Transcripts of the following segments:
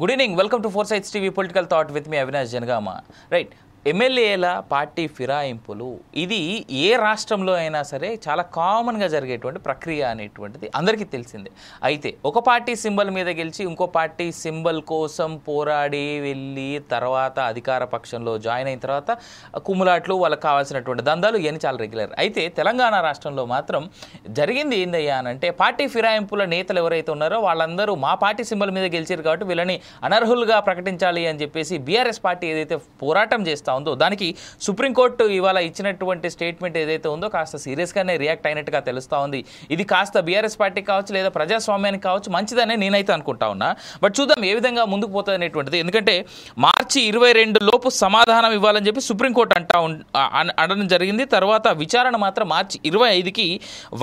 Good evening, welcome to four sides TV political thought with me Avinash Janagama. Right, ఎమ్మెల్యేల party ఫిరాయింపులు ఇది ఏ రాష్ట్రంలో అయినా సరే చాలా కామన్గా జరిగేటువంటి ప్రక్రియ అనేటువంటిది అందరికీ తెలిసిందే. అయితే ఒక పార్టీ సింబల్ మీద గెలిచి ఇంకో పార్టీ సింబల్ కోసం పోరాడి వెళ్ళి తర్వాత అధికార పక్షంలో జాయిన్ అయిన తర్వాత కుమ్ములాట్లు వాళ్ళకి కావాల్సినటువంటి దందాలు ఇవన్నీ చాలా రెగ్యులర్. అయితే తెలంగాణ రాష్ట్రంలో మాత్రం జరిగింది ఏందయ్యా అనంటే, పార్టీ ఫిరాయింపుల నేతలు ఎవరైతే ఉన్నారో వాళ్ళందరూ మా పార్టీ సింబల్ మీద గెలిచారు కాబట్టి వీళ్ళని అనర్హులుగా ప్రకటించాలి అని చెప్పేసి బీఆర్ఎస్ పార్టీ ఏదైతే పోరాటం చేస్తా ఉందో దానికి సుప్రీంకోర్టు ఇవాళ ఇచ్చినటువంటి స్టేట్మెంట్ ఏదైతే ఉందో కాస్త సీరియస్గానే రియాక్ట్ అయినట్టుగా తెలుస్తూ ఉంది. ఇది కాస్త బీఆర్ఎస్ పార్టీకి కావచ్చు లేదా ప్రజాస్వామ్యానికి కావచ్చు మంచిదనే నేనైతే అనుకుంటా ఉన్నా. బట్ చూద్దాం ఏ విధంగా ముందుకు పోతుంది అనేటువంటిది. ఎందుకంటే మార్చి 22 లోపు సమాధానం ఇవ్వాలని చెప్పి సుప్రీంకోర్టు అనడం జరిగింది. తర్వాత విచారణ మాత్రం మార్చి 25కి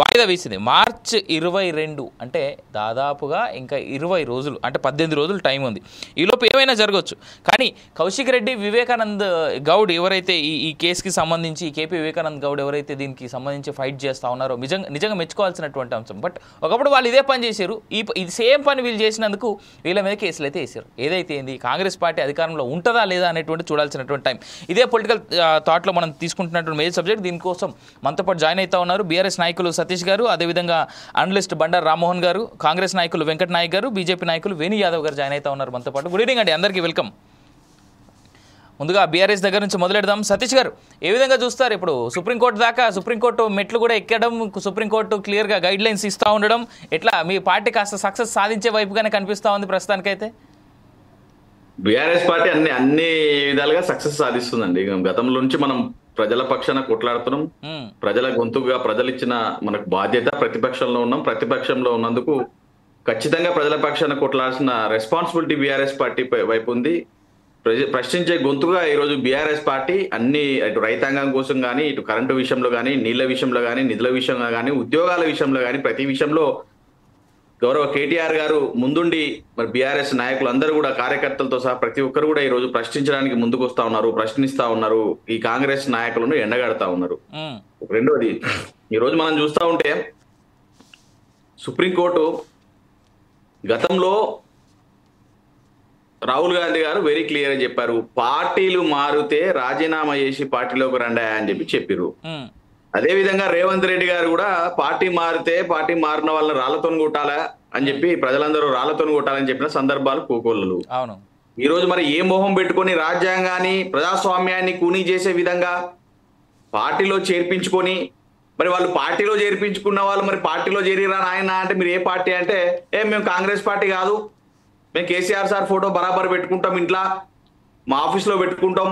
వాయిదా వేసింది. మార్చి 22 అంటే దాదాపుగా ఇంకా 20 రోజులు, అంటే 18 రోజులు టైం ఉంది. ఈలోపు ఏమైనా జరగవచ్చు. కానీ కౌశిక్ రెడ్డి, వివేకానంద్ గౌడ్ ఎవరైతే ఈ కేసుకి సంబంధించి, కేపీ వివేకానంద్ గౌడ్ ఎవరైతే దీనికి సంబంధించి ఫైట్ చేస్తూ ఉన్నారో నిజంగా మెచ్చుకోవాల్సినటువంటి అంశం. బట్ ఒకప్పుడు వాళ్ళు ఇదే పని చేశారు, ఇది సేమ్ పని వీళ్ళు చేసినందుకు వీళ్ళ మీద కేసులు అయితే వేసారు. ఏదైతే ఏంది కాంగ్రెస్ పార్టీ అధికారంలో ఉంటుందా లేదా అనేటువంటి చూడాల్సినటువంటి టైం. ఇదే పొలిటికల్ థాట్లో మనం తీసుకుంటున్నటువంటి మేజర్ సబ్జెక్ట్. దీనికోసం మనతో పాటు జాయిన్ అవుతా ఉన్నారు బీఆర్ఎస్ నాయకులు సతీష్ గారు, అదేవిధంగా అనలిస్ట్ బండారు రామ్మోహన్ గారు, కాంగ్రెస్ నాయకులు వెంకట నాయక్ గారు, బీజేపీ నాయకులు వేణు యాదవ్ గారు జాయిన్ అవుతా ఉన్నారు మనతో పాటు. గుడ్ ఈవినింగ్ అండి, అందరికీ వెల్కమ్. ముందుగా బీఆర్ఎస్ దగ్గర నుంచి మొదలెడదాం. సతీష్ గారు, ఏ విధంగా చూస్తారు ఇప్పుడు సుప్రీంకోర్టు దాకా, సుప్రీంకోర్టు మెట్లు కూడా ఎక్కడం, సుప్రీంకోర్టు క్లియర్గా గైడ్ లైన్స్ ఇస్తూ ఉండడం, ఎట్లా మీ పార్టీ కాస్త సక్సెస్ సాధించే వైపుగానే కనిపిస్తూ ఉంది ప్రస్తుతానికైతే? బీఆర్ఎస్ పార్టీ అన్ని విధాలుగా సక్సెస్ సాధిస్తుందండి. గతంలో నుంచి మనం ప్రజల పక్షాన కొట్లాడుతున్నాం. ప్రజల గొంతుగా ప్రజలు ఇచ్చిన మనకు బాధ్యత. ప్రతిపక్షంలో ఉన్నాం. ప్రతిపక్షంలో ఉన్నందుకు ఖచ్చితంగా ప్రజల పక్షాన కొట్లాడాల్సిన రెస్పాన్సిబిలిటీ బీఆర్ఎస్ పార్టీ వైపు ఉంది. ప్రశ్నించే గొంతుగా ఈరోజు బీఆర్ఎస్ పార్టీ అన్ని, ఇటు రైతాంగం కోసం కానీ, ఇటు కరెంటు విషయంలో కానీ, నీళ్ల విషయంలో కానీ, నిధుల విషయంలో కానీ, ఉద్యోగాల విషయంలో కానీ, ప్రతి విషయంలో గౌరవ కేటీఆర్ గారు ముందుండి మరి బీఆర్ఎస్ నాయకులు అందరూ కూడా, కార్యకర్తలతో సహా ప్రతి ఒక్కరు కూడా ఈరోజు ప్రశ్నించడానికి ముందుకు వస్తా ఉన్నారు, ప్రశ్నిస్తా ఉన్నారు, ఈ కాంగ్రెస్ నాయకులను ఎండగడతా ఉన్నారు. రెండోది, ఈరోజు మనం చూస్తూ ఉంటే సుప్రీంకోర్టు గతంలో రాహుల్ గాంధీ గారు వెరీ క్లియర్ గా చెప్పారు, పార్టీలు మారితే రాజీనామా చేసి పార్టీలోకి రండి అని చెప్పారు. అదే విధంగా రేవంత్ రెడ్డి గారు కూడా పార్టీ మారితే పార్టీ మారిన వాళ్ళని రాళ్లతో కొట్టాలా అని చెప్పి, ప్రజలందరూ రాళ్లతో కొట్టాలని చెప్పిన సందర్భాలు కోకొల్లలు. ఈ రోజు మరి ఏ మోహం పెట్టుకొని రాజ్యాంగాన్ని, ప్రజాస్వామ్యాన్ని కూనీ చేసే విధంగా పార్టీలో చేర్పించుకొని, మరి వాళ్ళు పార్టీలో చేర్పించుకున్న వాళ్ళు మరి పార్టీలో చేరిరా నాయన అంటే, మీరు ఏ పార్టీ అంటే, మేము కాంగ్రెస్ పార్టీ కాదు, మేము కేసీఆర్ సార్ ఫోటో బరాబర్ పెట్టుకుంటాం, ఇంట్లో మా ఆఫీస్లో పెట్టుకుంటాం,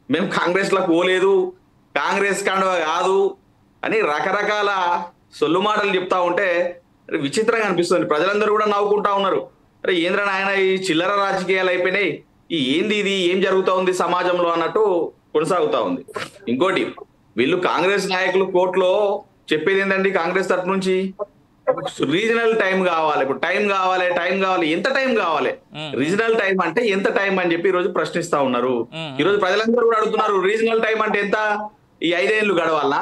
మేము కాంగ్రెస్లో పోలేదు, కాంగ్రెస్ కండువ కాదు అని రకరకాల సొల్లు మాటలు చెప్తా ఉంటే విచిత్రంగా అనిపిస్తుంది. ప్రజలందరూ కూడా నవ్వుకుంటా ఉన్నారు. అరే ఏంద్ర నాయన, ఈ చిల్లర రాజకీయాలు అయిపోయినాయి, ఏంది ఇది, ఏం జరుగుతూ ఉంది సమాజంలో అన్నట్టు కొనసాగుతా ఉంది. ఇంకోటి, వీళ్ళు కాంగ్రెస్ నాయకులు కోర్టులో చెప్పేది ఏంటండి, కాంగ్రెస్ తరఫు నుంచి రీజనల్ టైం కావాలి, ఇప్పుడు టైం కావాలి, ఎంత టైం కావాలి, రీజనల్ టైం అంటే ఎంత టైం అని చెప్పి ఈ రోజు ప్రశ్నిస్తా ఉన్నారు. ఈ రోజు ప్రజలందరూ కూడా అడుగుతున్నారు, రీజనల్ టైం అంటే ఎంత, ఈ 5 ఏళ్ళు గడవాలనా,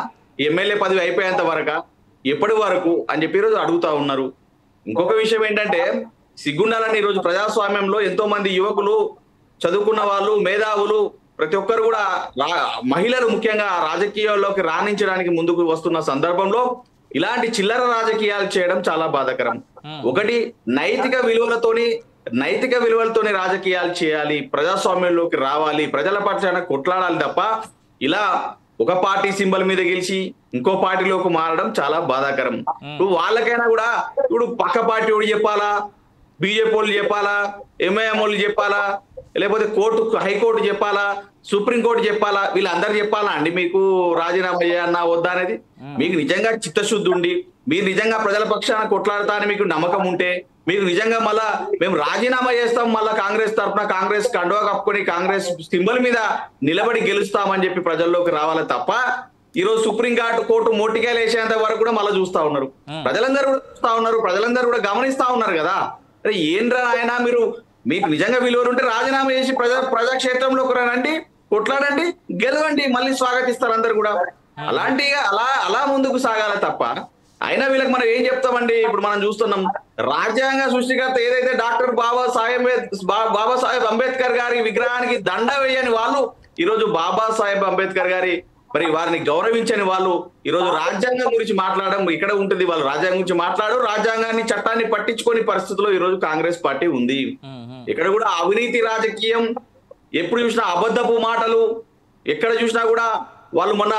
ఎమ్మెల్యే పదవి అయిపోయేంత వరకా, ఎప్పటి వరకు అని చెప్పి ఈ రోజు అడుగుతా ఉన్నారు. ఇంకొక విషయం ఏంటంటే, సిగ్గుండాలని ఈ రోజు ప్రజాస్వామ్యంలో ఎంతో మంది యువకులు, చదువుకున్న వాళ్ళు, మేధావులు, ప్రతి ఒక్కరు కూడా, మహిళలు ముఖ్యంగా రాజకీయాల్లోకి రాణించడానికి ముందుకు వస్తున్న సందర్భంలో ఇలాంటి చిల్లర రాజకీయాలు చేయడం చాలా బాధాకరం. ఒకటి, నైతిక విలువలతోని రాజకీయాలు చేయాలి, ప్రజాస్వామ్యంలోకి రావాలి, ప్రజల పక్షాన కొట్లాడాలి తప్ప ఇలా ఒక పార్టీ సింబల్ మీద గెలిచి ఇంకో పార్టీలోకి మారడం చాలా బాధాకరం. వాళ్ళకైనా కూడా ఇప్పుడు పక్క పార్టీ వాడు చెప్పాలా, బీజేపీ వాళ్ళు చెప్పాలా, ఎంఐఎం వాళ్ళు చెప్పాలా, లేకపోతే హైకోర్టు చెప్పాలా, సుప్రీంకోర్టు చెప్పాలా, వీళ్ళందరూ చెప్పాలా అండి మీకు రాజీనామా చేయాలన్నా వద్దా అనేది? మీకు నిజంగా చిత్తశుద్ధి ఉండి, మీరు నిజంగా ప్రజల పక్షాన కొట్లాడతా అని మీకు నమ్మకం ఉంటే, మీరు నిజంగా మళ్ళా మేము రాజీనామా చేస్తాం, మళ్ళా కాంగ్రెస్ తరఫున కాంగ్రెస్ కండువా కప్పుకొని కాంగ్రెస్ సింబల్ మీద నిలబడి గెలుస్తామని చెప్పి ప్రజల్లోకి రావాలి తప్ప, ఈ రోజు సుప్రీం కోర్టు మొట్టికాయలు వేసేంత వరకు కూడా మళ్ళీ చూస్తా ఉన్నారు. ప్రజలందరూ కూడా చూస్తా ఉన్నారు, ప్రజలందరూ కూడా గమనిస్తా ఉన్నారు కదా. అరే ఏంద్రా ఆయన, మీకు నిజంగా విలువలు ఉంటే రాజీనామా చేసి ప్రజాక్షేత్రంలోకి రండి, కొట్లాడండి, గెలవండి, మళ్ళీ స్వాగతిస్తారు అందరు కూడా. అలా ముందుకు సాగాలి తప్ప అయినా వీళ్ళకి మనం ఏం చెప్తామండి? ఇప్పుడు మనం చూస్తున్నాం, రాజ్యాంగ సృష్టికర్త ఏదైతే డాక్టర్ బాబాసాహెబ్ అంబేద్కర్ గారి విగ్రహానికి దండ వేయని వాళ్ళు ఈరోజు బాబాసాహెబ్ అంబేద్కర్ గారి మరి వారిని గౌరవించని వాళ్ళు ఈరోజు రాజ్యాంగం గురించి మాట్లాడడం ఇక్కడ ఉంటుంది. వాళ్ళు రాజ్యాంగం గురించి మాట్లాడు, రాజ్యాంగాన్ని చట్టాన్ని పట్టించుకొని పరిస్థితిలో ఈరోజు కాంగ్రెస్ పార్టీ ఉంది. ఇక్కడ కూడా అవినీతి రాజకీయం, ఎప్పుడు చూసినా అబద్ధపు మాటలు, ఎక్కడ చూసినా కూడా వాళ్ళు మొన్న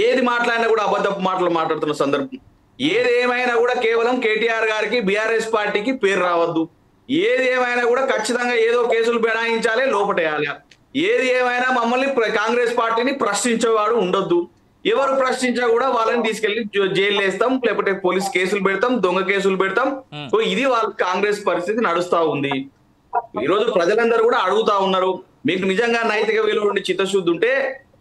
ఏది మాట్లాడినా కూడా అబద్ధపు మాటలు మాట్లాడుతున్న సందర్భం. ఏది ఏమైనా కూడా కేవలం కేటీఆర్ గారికి బీఆర్ఎస్ పార్టీకి పేరు రావద్దు, ఏది ఏమైనా కూడా ఖచ్చితంగా ఏదో కేసులు బెనాయించాలి, లోపటేయాలి, ఏది ఏమైనా మమ్మల్ని కాంగ్రెస్ పార్టీని ప్రశ్నించేవాడు ఉండొద్దు, ఎవరు ప్రశ్నించా కూడా వాళ్ళని తీసుకెళ్లి జైలు వేస్తాం, లేకపోతే పోలీస్ కేసులు పెడతాం, దొంగ కేసులు పెడతాం. సో ఇది వాళ్ళ కాంగ్రెస్ పరిస్థితి నడుస్తా ఉంది. ఈరోజు ప్రజలందరూ కూడా అడుగుతా ఉన్నారు, మీకు నిజంగా నైతిక విలువ నుండి చిత్తశుద్ధి ఉంటే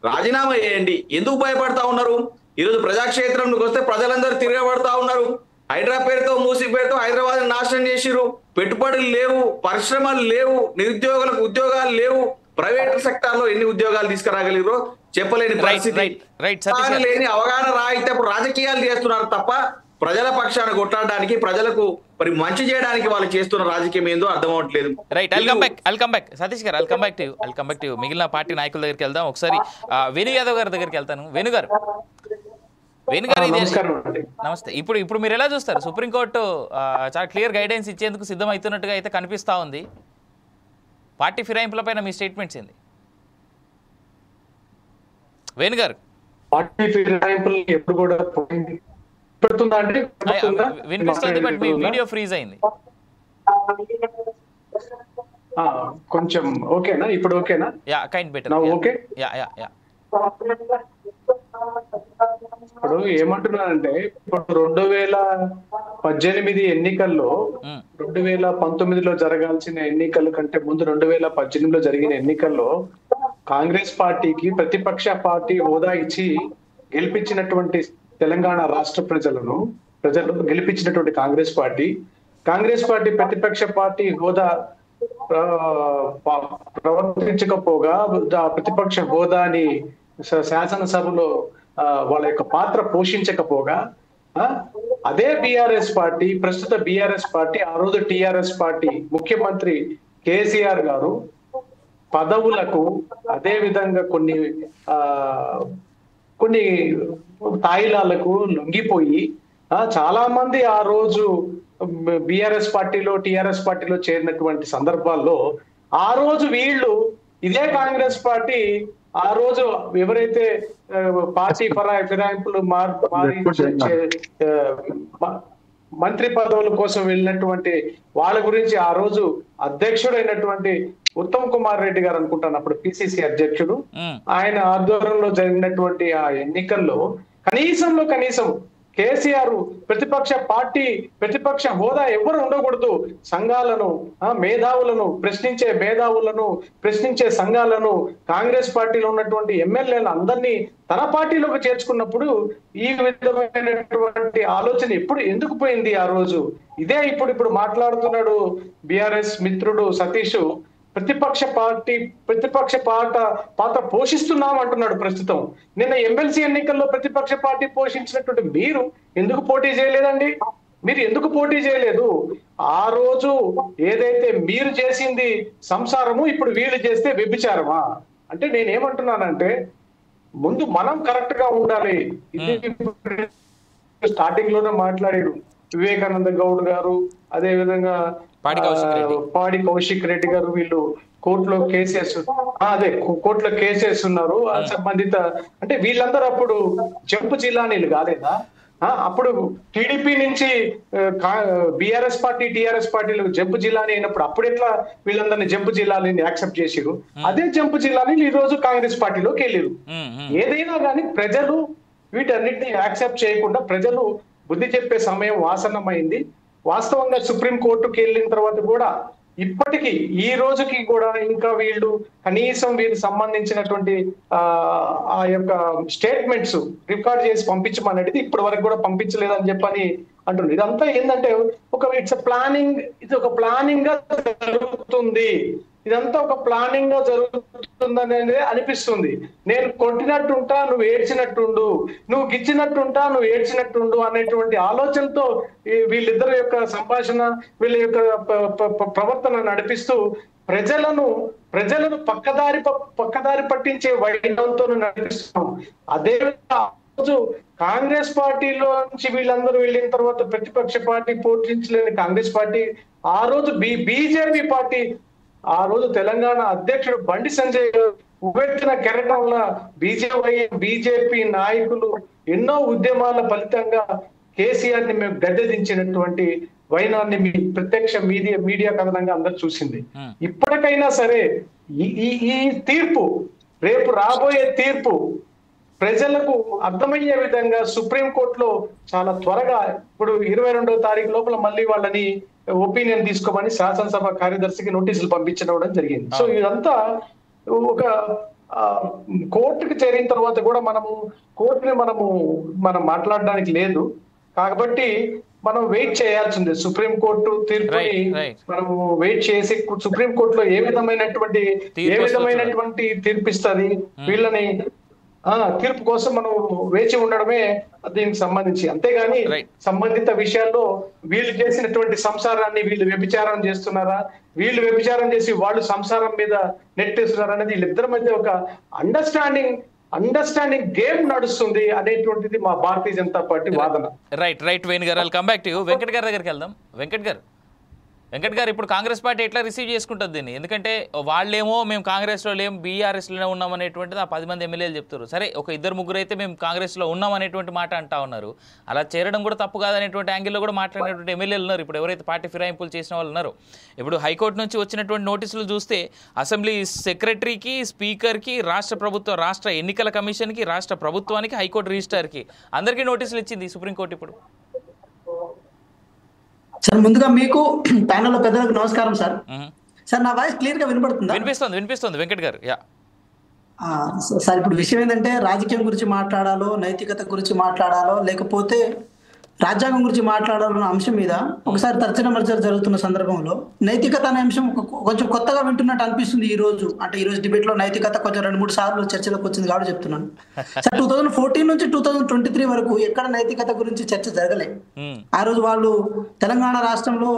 రాజీనామా చేయండి. ఎందుకు భయపడతా ఉన్నారు? ఈరోజు ప్రజాక్షేత్రంలోకి వస్తే ప్రజలందరూ తిరగబడతా ఉన్నారు. హైడ్రా పేరుతో, మూసీ పేరుతో హైదరాబాద్ నాశనం చేసిరు. పెట్టుబడులు లేవు, పరిశ్రమలు లేవు, నిరుద్యోగులకు ఉద్యోగాలు లేవు. ప్రైవేట్ సెక్టార్ లో ఎన్ని ఉద్యోగాలు తీసుకురాగలిగారో చెప్పలేని పరిస్థితి. లేని అవగాహన రాయితే అప్పుడు రాజకీయాలు చేస్తున్నారు తప్ప ప్రజల పక్షాన కొట్లాడడానికి, ప్రజలకు మరి మంచి చేయడానికి వాళ్ళు చేస్తున్న రాజకీయం ఏందో అర్థం అవ్వట్లేదు. Right, I'll come back Satish గారు, I'll come back to you. మిగిలిన పార్టీ నాయకుల దగ్గరికి వెళ్దాం. ఒకసారి వేణు యాదవ్ గారి దగ్గరికి వెళ్తాను. వేణు గారు, నమస్తే. ఇప్పుడు మీరు ఎలా చూస్తారు? సుప్రీంకోర్టు చాలా క్లియర్ గైడెన్స్ ఇచ్చేందుకు సిద్ధం అవుతున్నట్టుగా అయితే కనిపిస్తా ఉంది. పార్టీ ఫిరాయింపులపైన మీ స్టేట్మెంట్స్ ఏంది వేణు గారు? పార్టీ ఫిరాయింపులు ఎప్పుడు కూడా వినిపిస్తుంది, బట్ మీ వీడియో ఫ్రీజ్ అయింది కొంచెం. ఓకేనా ఇప్పుడు? ఓకేనా? Yeah, kind better. Okay. Yeah yeah yeah. ఇప్పుడు ఏమంటున్నానంటే, ఇప్పుడు 2018 ఎన్నికల్లో 2019లో జరగాల్సిన ఎన్నికల కంటే ముందు 2018లో జరిగిన ఎన్నికల్లో కాంగ్రెస్ పార్టీకి ప్రతిపక్ష పార్టీ హోదా ఇచ్చి గెలిపించినటువంటి తెలంగాణ రాష్ట్ర ప్రజలు గెలిపించినటువంటి కాంగ్రెస్ పార్టీ ప్రతిపక్ష పార్టీ హోదా ప్రవర్తించకపోగా ప్రతిపక్ష హోదాని శాసనసభలో వాళ్ళ యొక్క పాత్ర పోషించకపోగా అదే బీఆర్ఎస్ పార్టీ, ప్రస్తుత బీఆర్ఎస్ పార్టీ, ఆ రోజు టిఆర్ఎస్ పార్టీ ముఖ్యమంత్రి కేసీఆర్ గారు పదవులకు అదే విధంగా కొన్ని తాయిలాలకు లొంగిపోయి చాలా మంది ఆ రోజు బీఆర్ఎస్ పార్టీలో, టిఆర్ఎస్ పార్టీలో చేరినటువంటి సందర్భాల్లో ఆ రోజు వీళ్ళు ఇదే కాంగ్రెస్ పార్టీ ఆ రోజు ఎవరైతే పార్టీ ఫిరాయింపులు మంత్రి పదవుల కోసం వెళ్ళినటువంటి వాళ్ళ గురించి ఆ రోజు అధ్యక్షుడైనటువంటి ఉత్తమ్ కుమార్ రెడ్డి గారు అనుకుంటాను, అప్పుడు పిసిసి అధ్యక్షుడు, ఆయన ఆధ్వర్యంలో జరిగినటువంటి ఆ ఎన్నికల్లో కనీసం కేసీఆర్ ప్రతిపక్ష హోదా ఎవరు ఉండకూడదు, సంఘాలను, ప్రశ్నించే సంఘాలను, కాంగ్రెస్ పార్టీలో ఉన్నటువంటి ఎమ్మెల్యేలను అందరినీ తన పార్టీలోకి చేర్చుకున్నప్పుడు ఈ విధమైనటువంటి ఆలోచన ఎందుకు పోయింది ఆ రోజు? ఇదే ఇప్పుడు మాట్లాడుతున్నాడు బీఆర్ఎస్ మిత్రుడు సతీష్, ప్రతిపక్ష పాత్ర పోషిస్తున్నాం అంటున్నాడు ప్రస్తుతం. నిన్న ఎమ్మెల్సీ ఎన్నికల్లో ప్రతిపక్ష పార్టీ పోషించినటువంటి మీరు ఎందుకు పోటీ చేయలేదండి? మీరు ఎందుకు పోటీ చేయలేదు? ఆ రోజు ఏదైతే మీరు చేసింది సంసారము, ఇప్పుడు వీళ్ళు చేస్తే వ్యభిచారమా? అంటే నేనేమంటున్నానంటే, ముందు మనం కరెక్ట్ గా ఉండాలి. ఇది స్టార్టింగ్ లోనే మాట్లాడాడు వివేకానంద గౌడ్ గారు, అదే విధంగా పాడి కౌశిక్ రెడ్డి గారు, వీళ్ళు కోర్టులో కేసెస్ ఉన్నారు సంబంధిత. అంటే వీళ్ళందరూ అప్పుడు జంపు జిల్లానీలు కాలేదా? అప్పుడు టీడీపీ నుంచి బీఆర్ఎస్ పార్టీ, టిఆర్ఎస్ పార్టీలు జంపు జిల్లాని అయినప్పుడు అప్పుడు ఎట్లా వీళ్ళందరినీ జంపు జిల్లాని యాక్సెప్ట్ చేసిరు? అదే జంపు జిల్లాని ఈ రోజు కాంగ్రెస్ పార్టీలోకి వెళ్ళిరు. ఏదైనా కానీ ప్రజలు వీటన్నిటిని యాక్సెప్ట్ చేయకుండా ప్రజలు బుద్ధి చెప్పే సమయం ఆసన్నమైంది. వాస్తవంగా సుప్రీం కోర్టుకి వెళ్ళిన తర్వాత కూడా ఇప్పటికీ ఈ రోజుకి కూడా ఇంకా కనీసం వీరికి సంబంధించినటువంటి ఆ యొక్క స్టేట్మెంట్స్ రికార్డ్ చేసి పంపించమనేది ఇప్పటి వరకు కూడా పంపించలేదని చెప్పని అంటున్నారు. ఇదంతా ఏంటంటే ఇది ఒక ప్లానింగ్ గా జరుగుతుంది. ఇదంతా ఒక ప్లానింగ్ గా జరుగుతుందనేది అనిపిస్తుంది. నేను కొట్టినట్టుంటా నువ్వు ఏడ్చినట్టుండు, నువ్వు గిచ్చినట్టుంటా నువ్వు ఏడ్చినట్టుండు అనేటువంటి ఆలోచనతో వీళ్ళిద్దరి యొక్క సంభాషణ, వీళ్ళ యొక్క ప్రవర్తన నడిపిస్తూ ప్రజలను పక్కదారి పట్టించే వైనంతో నడిపిస్తున్నాం. అదే రోజు కాంగ్రెస్ పార్టీలో నుంచి వీళ్ళందరూ వెళ్ళిన తర్వాత ప్రతిపక్ష పార్టీ పోషించలేని కాంగ్రెస్ పార్టీ, ఆ రోజు బీజేపీ పార్టీ, ఆ రోజు తెలంగాణ అధ్యక్షుడు బండి సంజయ్ ఉవ్వెత్తిన కెరటంలో బీజేపీ నాయకులు ఎన్నో ఉద్యమాల ఫలితంగా కేసీఆర్ ని మేము గద్దె దించినటువంటి వైనాన్ని మీ ప్రత్యక్ష మీడియా కథనంగా అందరు చూసింది. ఇప్పటికైనా సరే ఈ తీర్పు, రేపు రాబోయే తీర్పు ప్రజలకు అర్థమయ్యే విధంగా సుప్రీంకోర్టులో చాలా త్వరగా, ఇప్పుడు 22వ తారీఖు లోపల మళ్ళీ వాళ్ళని ఒపీనియన్ తీసుకోమని శాసనసభ కార్యదర్శికి నోటీసులు పంపించడం జరిగింది. సో ఇదంతా ఒక కోర్టుకు చేరిన తర్వాత కూడా కోర్టుని మనం మాట్లాడడానికి లేదు. కాబట్టి మనం వెయిట్ చేయాల్సిందే. సుప్రీంకోర్టు తీర్పుని మనము వెయిట్ చేసి సుప్రీంకోర్టులో ఏ విధమైనటువంటి తీర్పు ఇస్తుంది, వీళ్ళని తీర్పు కోసం మనం వేచి ఉండడమే దీనికి సంబంధించి. అంతేగాని సంబంధిత విషయాల్లో వీళ్ళు చేసినటువంటి సంసారాన్ని వీళ్ళు వ్యభిచారం చేస్తున్నారా, వీళ్ళు వ్యభిచారం చేసి వాళ్ళు సంసారం మీద నెట్టేస్తున్నారా అనేది వీళ్ళిద్దరి మధ్య ఒక అండర్స్టాండింగ్ గేమ్ నడుస్తుంది అనేటువంటిది మా భారతీయ జనతా పార్టీ వాదన. రైట్ వేణు గారు, come back to you. Venkat గారి దగ్గరికి వెళ్దాం. వెంకట్ గారు, ఇప్పుడు కాంగ్రెస్ పార్టీ ఎట్లా రిసీవ్ చేసుకుంటుంది దీన్ని? ఎందుకంటే వాళ్ళేమో మేము కాంగ్రెస్లో లేము, బీఆర్ఎస్లోనే ఉన్నాం అనేటువంటిది ఆ 10 మంది ఎమ్మెల్యేలు చెప్తారు. సరే, ఒక 2-3 అయితే మేము కాంగ్రెస్లో ఉన్నాం అనేటువంటి మాట అంటా ఉన్నారు. అలా చేరడం కూడా తప్పు కాదనేటువంటి యాంగిల్లో కూడా మాట్లాడినటువంటి ఎమ్మెల్యేలు ఉన్నారు. ఇప్పుడు ఎవరైతే పార్టీ ఫిరాయింపులు చేసిన వాళ్ళు ఉన్నారో, ఇప్పుడు హైకోర్టు నుంచి వచ్చినటువంటి నోటీసులు చూస్తే అసెంబ్లీ సెక్రటరీకి, స్పీకర్కి, రాష్ట్ర ఎన్నికల కమిషన్కి, రాష్ట్ర ప్రభుత్వానికి, హైకోర్టు రిజిస్ట్రార్కి అందరికీ నోటీసులు ఇచ్చింది సుప్రీంకోర్టు. ఇప్పుడు సార్, ముందుగా మీకు ప్యానెల్లో పెద్దలకు నమస్కారం సార్. సార్, నా వాయిస్ క్లియర్ గా వినపడుతుందా? వినిపిస్తుంది వెంకట్ గారు. సార్, ఇప్పుడు విషయం ఏంటంటే రాజకీయం గురించి మాట్లాడాలో, నైతికత గురించి మాట్లాడాలో, లేకపోతే రాజ్యాంగం గురించి మాట్లాడాలన్న అంశం మీద ఒకసారి తర్చన మర్చన జరుగుతున్న సందర్భంలో నైతికత అనే అంశం కొంచెం కొత్తగా వింటున్నట్టు అనిపిస్తుంది. ఈ రోజు డిబేట్ లో నైతికత కొంచెం 2-3 సార్లు చర్చలోకి వచ్చింది కాబట్టి చెప్తున్నాను. సార్, 2014 నుంచి 2023 వరకు ఎక్కడ నైతికత గురించి చర్చ జరగలేదు. ఆ రోజు వాళ్ళు తెలంగాణ రాష్ట్రంలో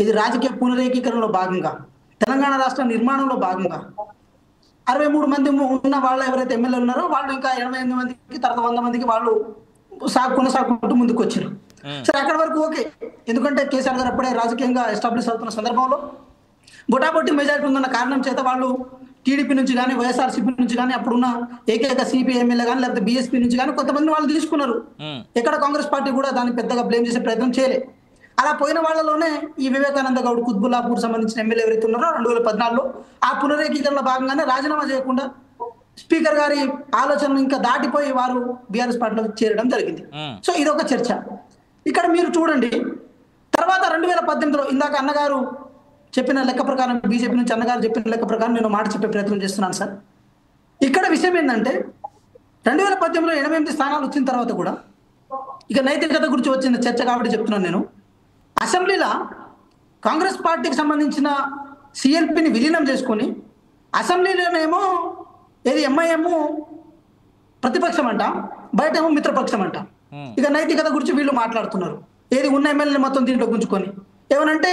ఇది రాజకీయ పునరేకీకరణలో భాగంగా, తెలంగాణ రాష్ట్ర నిర్మాణంలో భాగంగా 63 మంది ఉన్న వాళ్ళు ఎవరైతే ఎమ్మెల్యేలు ఉన్నారో వాళ్ళు ఇంకా 88 మందికి, తర్వాత 100 మందికి వాళ్ళు కొనసాగుకుంటూ ముందుకు వచ్చారు. సరే, అక్కడి వరకు ఓకే. ఎందుకంటే కేసీఆర్ గారు అప్పుడే రాజకీయంగా ఎస్టాబ్లిష్ అవుతున్న సందర్భంలో బొటాబొట్టి మెజారిటీ ఉందన్న కారణం చేత వాళ్ళు టీడీపీ నుంచి కానీ, వైఎస్ఆర్సీపీ నుంచి కానీ, అప్పుడున్న ఏకైక సిపిఐ ఎమ్మెల్యే కానీ, లేకపోతే బీఎస్పీ నుంచి కానీ కొంతమంది వాళ్ళు తీసుకున్నారు. ఎక్కడ కాంగ్రెస్ పార్టీ కూడా దాన్ని పెద్దగా బ్లేమ్ చేసే ప్రయత్నం చేయలే. అలా పోయిన వాళ్ళలోనే ఈ వివేకానంద గౌడ్ కుత్బుల్లాపూర్ సంబంధించిన ఎమ్మెల్యే ఎవరైతే ఉన్నారో 2014లో ఆ పునరేకీకరణ భాగంగానే రాజీనామా చేయకుండా స్పీకర్ గారి ఆలోచనలు ఇంకా దాటిపోయి వారు బీఆర్ఎస్ పార్టీలో చేరడం జరిగింది. సో ఇదొక చర్చ. ఇక్కడ మీరు చూడండి, తర్వాత 2018లో ఇందాక అన్నగారు చెప్పిన లెక్క ప్రకారం, బీజేపీ నుంచి అన్నగారు చెప్పిన లెక్క ప్రకారం నేను మాట చెప్పే ప్రయత్నం చేస్తున్నాను సార్. ఇక్కడ విషయం ఏంటంటే 2018లో 88 స్థానాలు వచ్చిన తర్వాత కూడా ఇక నైతికత గురించి వచ్చిన చర్చ కాబట్టి చెప్తున్నాను నేను. అసెంబ్లీలో కాంగ్రెస్ పార్టీకి సంబంధించిన సిఎల్పిని విలీనం చేసుకొని అసెంబ్లీలోనేమో ఏది ఎంఐఎం ప్రతిపక్షం అంట, బయట ఏమో మిత్రపక్షం అంట. ఇక నైతికత గురించి వీళ్ళు మాట్లాడుతున్నారు. ఏది ఉన్న ఎమ్మెల్యేలు మొత్తం దీంట్లో గుంజుకొని ఏమనంటే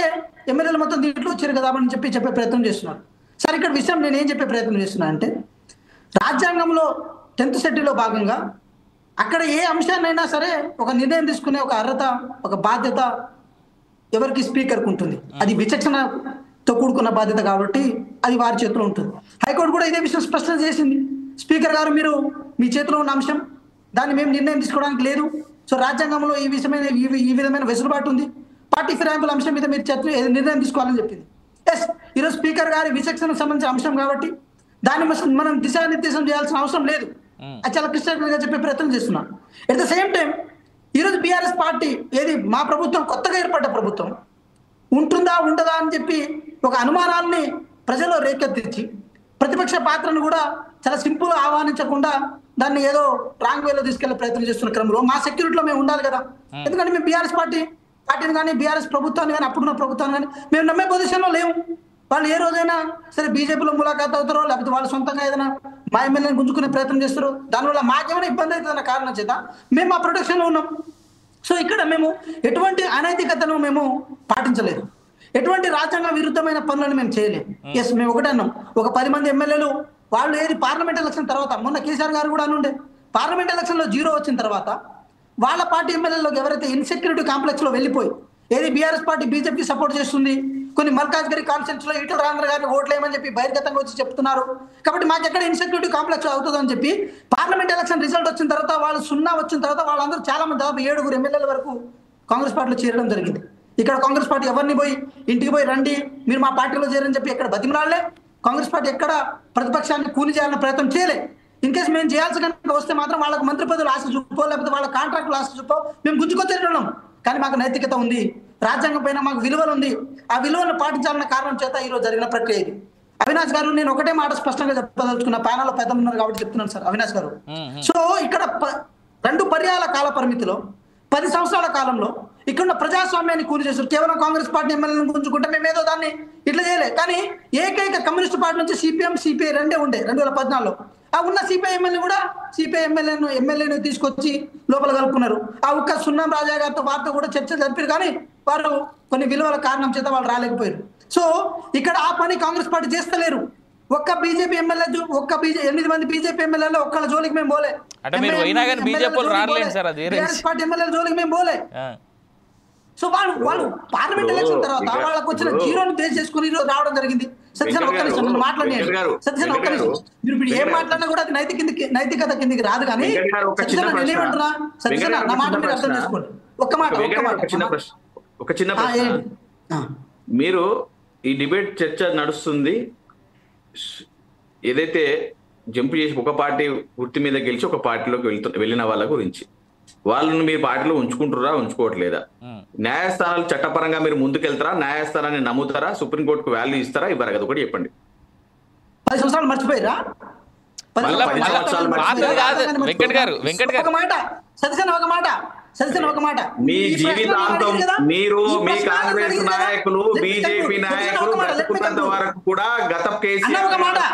ఎమ్మెల్యేలు మొత్తం దీంట్లో వచ్చారు కదా అని చెప్పే ప్రయత్నం చేస్తున్నారు. సరే, ఇక్కడ విషయం నేను ఏం చెప్పే ప్రయత్నం చేస్తున్నా అంటే రాజ్యాంగంలో 10th షెడ్యూల్లో భాగంగా అక్కడ ఏ అంశాన్నైనా సరే ఒక నిర్ణయం తీసుకునే ఒక అర్హత, ఒక బాధ్యత ఎవరికి స్పీకర్కి ఉంటుంది. అది విచక్షణతో కూడుకున్న బాధ్యత కాబట్టి అది వారి చేతిలో ఉంటుంది. హైకోర్టు కూడా ఇదే విషయం స్పష్టం చేసింది. స్పీకర్ గారు, మీరు మీ చేతిలో ఉన్న అంశం, దాన్ని మేము నిర్ణయం తీసుకోవడానికి లేదు. సో రాజ్యాంగంలో ఈ విధమైన వెసులుబాటు ఉంది. పార్టీ ఫిరాయింపుల అంశం మీద మీరు నిర్ణయం తీసుకోవాలని చెప్పింది. ఎస్, ఈరోజు స్పీకర్ గారి విచక్షణకు సంబంధించిన అంశం కాబట్టి దాన్ని మనం దిశానిర్దేశం చేయాల్సిన అవసరం లేదు. అది చాలా క్లిష్టంగా చెప్పే ప్రయత్నం చేస్తున్నాను. ఎట్ ద సేమ్ టైం ఈరోజు బీఆర్ఎస్ పార్టీ ఏది మా ప్రభుత్వం, కొత్తగా ఏర్పడ్డ ప్రభుత్వం ఉంటుందా ఉండదా అని చెప్పి ఒక అనుమానాన్ని ప్రజల్లో రేకెత్తించి ప్రతిపక్ష పాత్రను కూడా చాలా సింపుల్ ఆహ్వానించకుండా దాన్ని ఏదో రాంగ్ వేలో తీసుకెళ్లే ప్రయత్నం చేస్తున్న క్రమంలో మా సెక్యూరిటీలో మేము ఉండాలి కదా. ఎందుకంటే మేము బీఆర్ఎస్ పార్టీని కానీ, బీఆర్ఎస్ ప్రభుత్వాన్ని కానీ, అప్పుడున్న ప్రభుత్వాన్ని కానీ మేము నమ్మే పొజిషన్లో లేవు. వాళ్ళు ఏ రోజైనా సరే బీజేపీలో ములాఖాత్ అవుతారో లేకపోతే వాళ్ళు సొంతంగా ఏదైనా మా ఎమ్మెల్యేని గుంజుకునే ప్రయత్నం చేస్తారో దానివల్ల మాకేమైనా ఇబ్బంది అవుతుందన్న కారణం చేత మేము మా ప్రొటెక్షన్లో ఉన్నాం. సో ఇక్కడ మేము ఎటువంటి అనైతికతను మేము పాటించలేదు, ఎటువంటి రాజ్యాంగ విరుద్ధమైన పనులను మేము చేయలేము. ఎస్, మేము ఒకటే అన్నాం, ఒక 10 మంది ఎమ్మెల్యేలు వాళ్ళు ఏది పార్లమెంట్ ఎలక్షన్ తర్వాత మొన్న కేసీఆర్ గారు కూడా అనుండే పార్లమెంట్ ఎలక్షన్లో 0 వచ్చిన తర్వాత వాళ్ళ పార్టీ ఎమ్మెల్యేలకు ఎవరైతే ఇన్సెక్యూరిటీ కాంప్లెక్స్ లో వెళ్ళిపోయి ఏది బీఆర్ఎస్ పార్టీ బీజేపీ సపోర్ట్ చేస్తుంది, కొన్ని మల్కాజ్గిరి కాన్స్టిట్యూన్స్ లో ఈటల రాజేంద్ర గారిని ఓట్లేయమని చెప్పి బహిర్గతంగా వచ్చి చెప్తున్నారు. కాబట్టి మాకు ఎక్కడ ఇన్సెక్యూరిటీ కాంప్లెక్స్ అవుతుందని చెప్పి పార్లమెంట్ ఎలక్షన్ రిజల్ట్ వచ్చిన తర్వాత వాళ్ళు 0 వచ్చిన తర్వాత వాళ్ళందరూ చాలా మంది దాదాపు 7 ఎమ్మెల్యేల వరకు కాంగ్రెస్ పార్టీలో చేరడం జరిగింది. ఇక్కడ కాంగ్రెస్ పార్టీ ఎవరిని పోయి ఇంటికి పోయి రండి మీరు మా పార్టీలో చేరని చెప్పి ఎక్కడ బతిమలాడలే. కాంగ్రెస్ పార్టీ ఎక్కడ ప్రతిపక్షాన్ని కూని చేయాలన్న ప్రయత్నం చేయలే. ఇన్ కేసు మేము చేయాల్సి కనుక వస్తే మాత్రం వాళ్ళకి మంత్రి పదవులు ఆశ చూపో లేకపోతే వాళ్ళ కాంట్రాక్టులు ఆశ చూపో మేము గుంజుకొచ్చేటోళ్ళం. కానీ మాకు నైతికత ఉంది, రాజ్యాంగం పైన మాకు విలువలు ఉంది, ఆ విలువలను పాటించాలన్న కారణం చేత ఈరోజు జరిగిన ప్రక్రియ ఇది. అవినాష్ గారు, నేను ఒకటే మాట స్పష్టంగా చెప్పదలుచుకున్న, ప్యానల్లో పెద్దలు ఉన్నారు కాబట్టి చెప్తున్నాను సార్ అవినాష్ గారు. సో ఇక్కడ 2 పర్యాల కాల పరిమితిలో 10 సంవత్సరాల కాలంలో ఇక్కడ ప్రజాస్వామ్యాన్ని కూలి చేస్తారు. కేవలం కాంగ్రెస్ పార్టీ ఎమ్మెల్యేలను గుంజుకుంటే మేము ఏదో దాన్ని ఇట్లా చేయలే. కానీ ఏకైక కమ్యూనిస్ట్ పార్టీ నుంచి సిపిఎం సిపిఐ 2 ఉండే 2014లో. ఆ ఉన్న సిపిఐ ఎమ్మెల్యే కూడా సిపిఐ ఎమ్మెల్యేను తీసుకొచ్చి లోపల కలుపుకున్నారు. ఆ ఒక్క సున్నం రాజా గారితో వారితో కూడా చర్చ జరిపారు, కానీ వారు కొన్ని విలువల కారణం చేత వాళ్ళు రాలేకపోయారు. సో ఇక్కడ ఆ పని కాంగ్రెస్ పార్టీ చేస్తలేరు. ఒక్క బీజేపీ ఎమ్మెల్యే 8 మంది బీజేపీ ఎమ్మెల్యేలో ఒక్కళ్ళ జోలికి మేము పోలే. పార్టీ ఎమ్మెల్యేల జోలికి మేము పోలే. సో వాళ్ళు పార్లమెంట్ ఎలక్షన్ తర్వాత వాళ్ళకి వచ్చిన 0ను బేస్ చేసుకుని ఈరోజు రావడం జరిగింది. సత్యసేన ఒక్క నిమిషం నన్ను మాట్లాడినాడు. సత్యసేన ఒక్క నిమిషం, మీరు ఇప్పుడు ఏం మాట్లాడినా కూడా అది నైతికత కిందికి రాదు. కానీ సత్యసేన నేనేమంటున్నా, సత్యసేన నా మాట మీరు అర్థం చేసుకోండి. ఒక చిన్న ప్రశ్న. మీరు ఈ డిబేట్ చర్చ నడుస్తుంది, ఏదైతే జంప్ చేసి ఒక పార్టీ వృత్తి మీద గెలిచి ఒక పార్టీలోకి వెళ్ళిన వాళ్ళ గురించి, వాళ్ళని మీరు పార్టీలో ఉంచుకుంటారా ఉంచుకోవట్లేదా? న్యాయస్థానాలు చట్టపరంగా మీరు ముందుకెళ్తారా? న్యాయస్థానాన్ని నమ్ముతారా? సుప్రీంకోర్టుకు వాల్యూ ఇస్తారా? ఇవ్వరు కదా, ఒకటి చెప్పండి. 10 సంవత్సరాలు మర్చిపోయారా? 10 సంవత్సరాలు ఒక మాట, మీ జీవితాంతం మీరు మీ కాంగ్రెస్ నాయకులు బీజేపీ నాయకులు బ్రతుకున్నంత వరకు కూడా గత కేసీఆర్ లేకుండా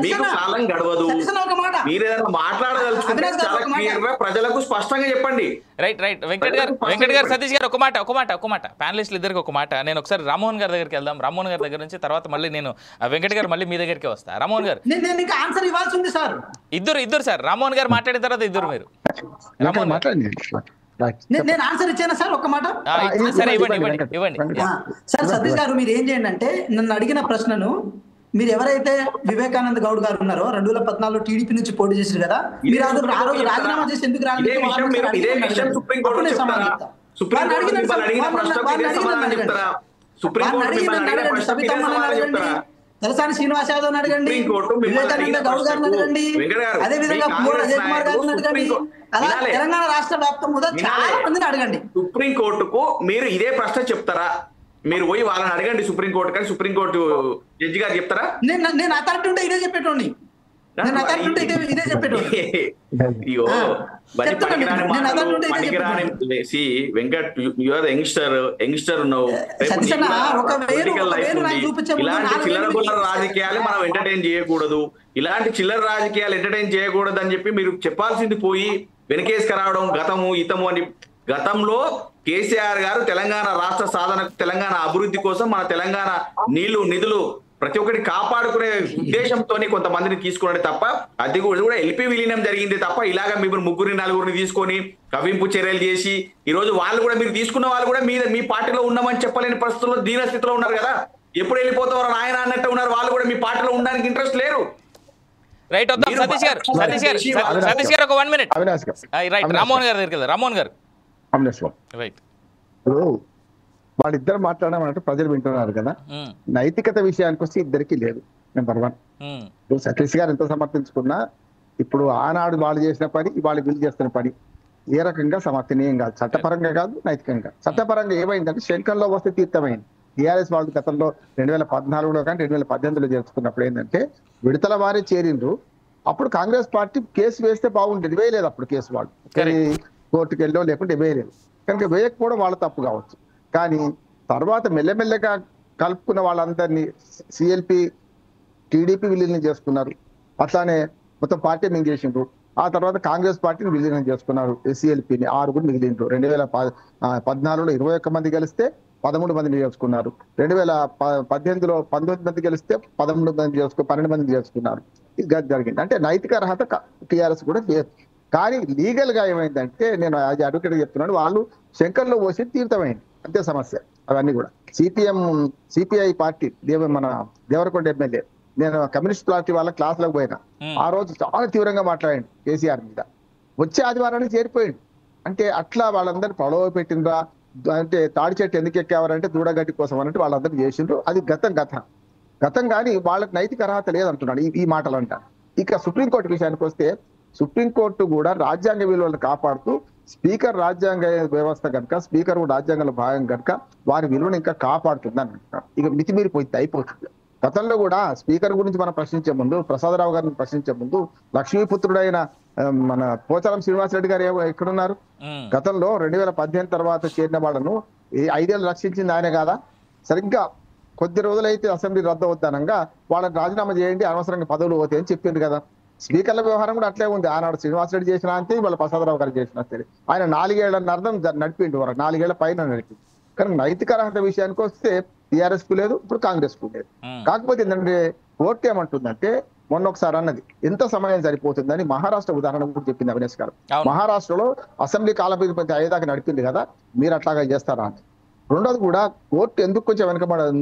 మీకు కాలం గడవదు. మీరేదైనా మాట్లాడదలుచుకుంటే చాలా క్లియర్ గా ప్రజలకు స్పష్టంగా చెప్పండి. రైట్ వెంకట్ గారు సతీష్ గారు ఒక మాట ప్యానలిస్టులు ఇద్దరికి ఒక మాట. నేను ఒకసారి రామ్మోహన్ గారి దగ్గరికి వెళ్దాం. రామ్మోహన్ గారి దగ్గర నుంచి తర్వాత మళ్ళీ నేను వెంకట్ గారు మళ్ళీ మీ దగ్గరికి వస్తా. రామ్మోహన్ గారు ఆన్సర్ ఇవ్వాల్సి ఉంది సార్. ఇద్దరు సార్. రామ్మోహన్ గారు మాట్లాడిన తర్వాత ఇద్దరు మీరు. నేను ఆన్సర్ ఇచ్చానా సార్? ఒక్క మాట సరే ఇవ్వండి సార్. సతీష్ గారు మీరు ఏం చేయండి అంటే, నన్ను అడిగిన ప్రశ్నను మీరు ఎవరైతే వివేకానంద గౌడ్ గారు ఉన్నారో 2014లో టీడీపీ నుంచి పోటీ చేశారు కదా, మీరు ఆ రోజు రాజీనామా చేసి ఎందుకు తలసాని శ్రీనివాస్ యాదవ్ అడగండి, వివేకానంద గౌడ్ గారిని అడగండి, అదే విధంగా పువ్వాడ అజయ్ కుమార్ గారిని అడగండి, అలా తెలంగాణ రాష్ట్ర వ్యాప్తంగా చాలా మందిని అడగండి. సుప్రీంకోర్టుకు మీరు ఇదే ప్రశ్న చెప్తారా? మీరు పోయి వాళ్ళని అడగండి సుప్రీంకోర్టు, కానీ సుప్రీంకోర్టు జడ్జి గారు చెప్తారా? నేను అథారిటీ ఉంటే ఇదే చెప్పేటోని. వెంకట్, యంగ్స్టర్ ఉన్నావు, ఇలాంటి చిల్లర రాజకీయాలు మనం ఎంటర్టైన్ చేయకూడదు, ఇలాంటి చిల్లర రాజకీయాలు ఎంటర్టైన్ చేయకూడదు అని చెప్పి మీరు చెప్పాల్సింది పోయి వెనకేసుకు రావడం గతము ఇతము అని. గతంలో కేసీఆర్ గారు తెలంగాణ రాష్ట్ర సాధనకు, తెలంగాణ అభివృద్ధి కోసం, మన తెలంగాణ నీళ్లు నిధులు ప్రతి ఒక్కటి కాపాడుకునే ఉద్దేశంతో కొంతమందిని తీసుకున్నాడు తప్ప, అది కూడా ఎల్పీ విలీనం జరిగింది తప్ప, ఇలాగా మీరు 3-4 తీసుకొని కవింపు చర్యలు చేసి ఈ రోజు వాళ్ళు కూడా, మీరు తీసుకున్న వాళ్ళు కూడా మీ పార్టీలో ఉన్నామని చెప్పలేని పరిస్థితుల్లో దీన స్థితిలో ఉన్నారు కదా. ఎప్పుడు వెళ్ళిపోతారో ఆయన అన్నట్టు ఉన్నారు. వాళ్ళు కూడా మీ పార్టీలో ఉండడానికి ఇంట్రెస్ట్ లేరు. రైట్, సతీష్ గారు ఒక 1 minute. రైట్, రామ్మోహన్ గారు దగ్గరికి వెళ్దాం. రామ్మోహన్ గారు రైట్. వాళ్ళిద్దరు మాట్లాడమంటే ప్రజలు వింటున్నారు కదా. నైతికత విషయానికి వస్తే ఇద్దరికి లేదు. నెంబర్ 1, సతీష్ గారు ఎంత సమర్థించుకున్నా ఇప్పుడు ఆనాడు వాళ్ళు చేసిన పని వాళ్ళు వీళ్ళు చేస్తున్న పని ఏ రకంగా సమర్థనీయం కాదు, చట్టపరంగా కాదు, నైతికంగా. చట్టపరంగా ఏమైందంటే శంకర్లో వస్తే తీర్థమైంది. టీఆర్ఎస్ వాళ్ళు గతంలో 2014లో కానీ 2018లో చేర్చుకున్నప్పుడు ఏంటంటే విడతల వారే చేరిండ్రు. అప్పుడు కాంగ్రెస్ పార్టీ కేసు వేస్తే బాగుండేది, వేయలేదు. అప్పుడు కేసు వాళ్ళు కోర్టుకు వెళ్ళో లేకుంటే వేయలేదు. కనుక వేయకపోవడం వాళ్ళ తప్పు కావచ్చు. కానీ తర్వాత మెల్లమెల్లగా కలుపుకున్న వాళ్ళందరినీ సిఎల్పి టీడీపీ విలీనం చేసుకున్నారు. అట్లానే మొత్తం పార్టీ మింగేసిండ్రు. ఆ తర్వాత కాంగ్రెస్ పార్టీని విలీనం చేసుకున్నారు. సిఎల్పిని 6 మిగిలిండ్రు. 2014లో 21 మంది గెలిస్తే 13 మందిని చేసుకున్నారు. 2018లో 19 మంది గెలిస్తే 12 మంది చేసుకున్నారు. ఇది జరిగింది. అంటే నైతిక అర్హత టీఆర్ఎస్ కూడా లేదు. కానీ లీగల్ గా ఏమైందంటే, నేను అది అడ్వకేట్ చెప్తున్నాను, వాళ్ళు శంకర్లో పోసి తీర్థమైంది, అంతే సమస్య. అవన్నీ కూడా సిపిఐ పార్టీ మన దేవరకొండ ఎమ్మెల్యే, నేను కమ్యూనిస్ట్ పార్టీ వాళ్ళ క్లాస్లోకి పోయినా, ఆ రోజు చాలా తీవ్రంగా మాట్లాడండి కేసీఆర్ మీద. వచ్చే ఆదివారానికి చేరిపోయింది. అంటే అట్లా వాళ్ళందరూ ప్రలోభ పెట్టిండ్రా, అంటే తాడి చెట్టు ఎందుకు ఎక్కేవారంటే దూడగడ్డి కోసం అన్నట్టు వాళ్ళందరూ చేసిండ్రు. అది గతం కానీ వాళ్ళకి నైతిక అర్హత లేదంటున్నాడు ఈ మాటలు అంట. ఇక సుప్రీంకోర్టు విషయానికి వస్తే, సుప్రీంకోర్టు కూడా రాజ్యాంగ విలువలను కాపాడుతూ, స్పీకర్ రాజ్యాంగ వ్యవస్థ కనుక, స్పీకర్ కూడా రాజ్యాంగంలో భాగం కనుక వారి విలువను ఇంకా కాపాడుతుందని అంటున్నారు. ఇక మితిమీరిపోయింది, అయిపోతుంది. గతంలో కూడా స్పీకర్ గురించి మనం ప్రశ్నించే ముందు, ప్రసాదరావు గారిని ప్రశ్నించే ముందు, లక్ష్మీపుత్రుడైన మన పోచారం శ్రీనివాసరెడ్డి గారు ఎక్కడున్నారు? గతంలో 2018 తర్వాత చేరిన వాళ్ళను 5 ఏళ్ళు రక్షించింది ఆయన కాదా? సరిగ్గా కొద్ది రోజులైతే అసెంబ్లీ రద్దు అవుతానంగా వాళ్ళని రాజీనామా చేయండి, అనవసరంగా పదవులు పోతాయి అని చెప్పింది కదా. స్పీకర్ల వ్యవహారం కూడా అట్లే ఉంది. ఆనాడు శ్రీనివాసరెడ్డి చేసిన అంతే, వాళ్ళ ప్రసాదరావు గారు చేసిన అంతే. ఆయన 4 ఏళ్ల అర్థం నడిపిండు, వరకు 4 ఏళ్ల పైన నడిపింది. కానీ నైతిక అర్హత విషయానికి వస్తే టీఆర్ఎస్ కు లేదు, ఇప్పుడు కాంగ్రెస్ కు లేదు. కాకపోతే ఏంటంటే కోర్టు ఏమంటుందంటే, మొన్న ఒకసారి అన్నది ఎంత సమయం సరిపోతుందని మహారాష్ట్ర ఉదాహరణ కూడా చెప్పింది అవినాష్ గారు. మహారాష్ట్రలో అసెంబ్లీ కాలపరిమితి అయ్యేదాకా నడిపింది కదా, మీరు అట్లాగా చేస్తారా అని. రెండోది కూడా కోర్టు ఎందుకు కొంచెం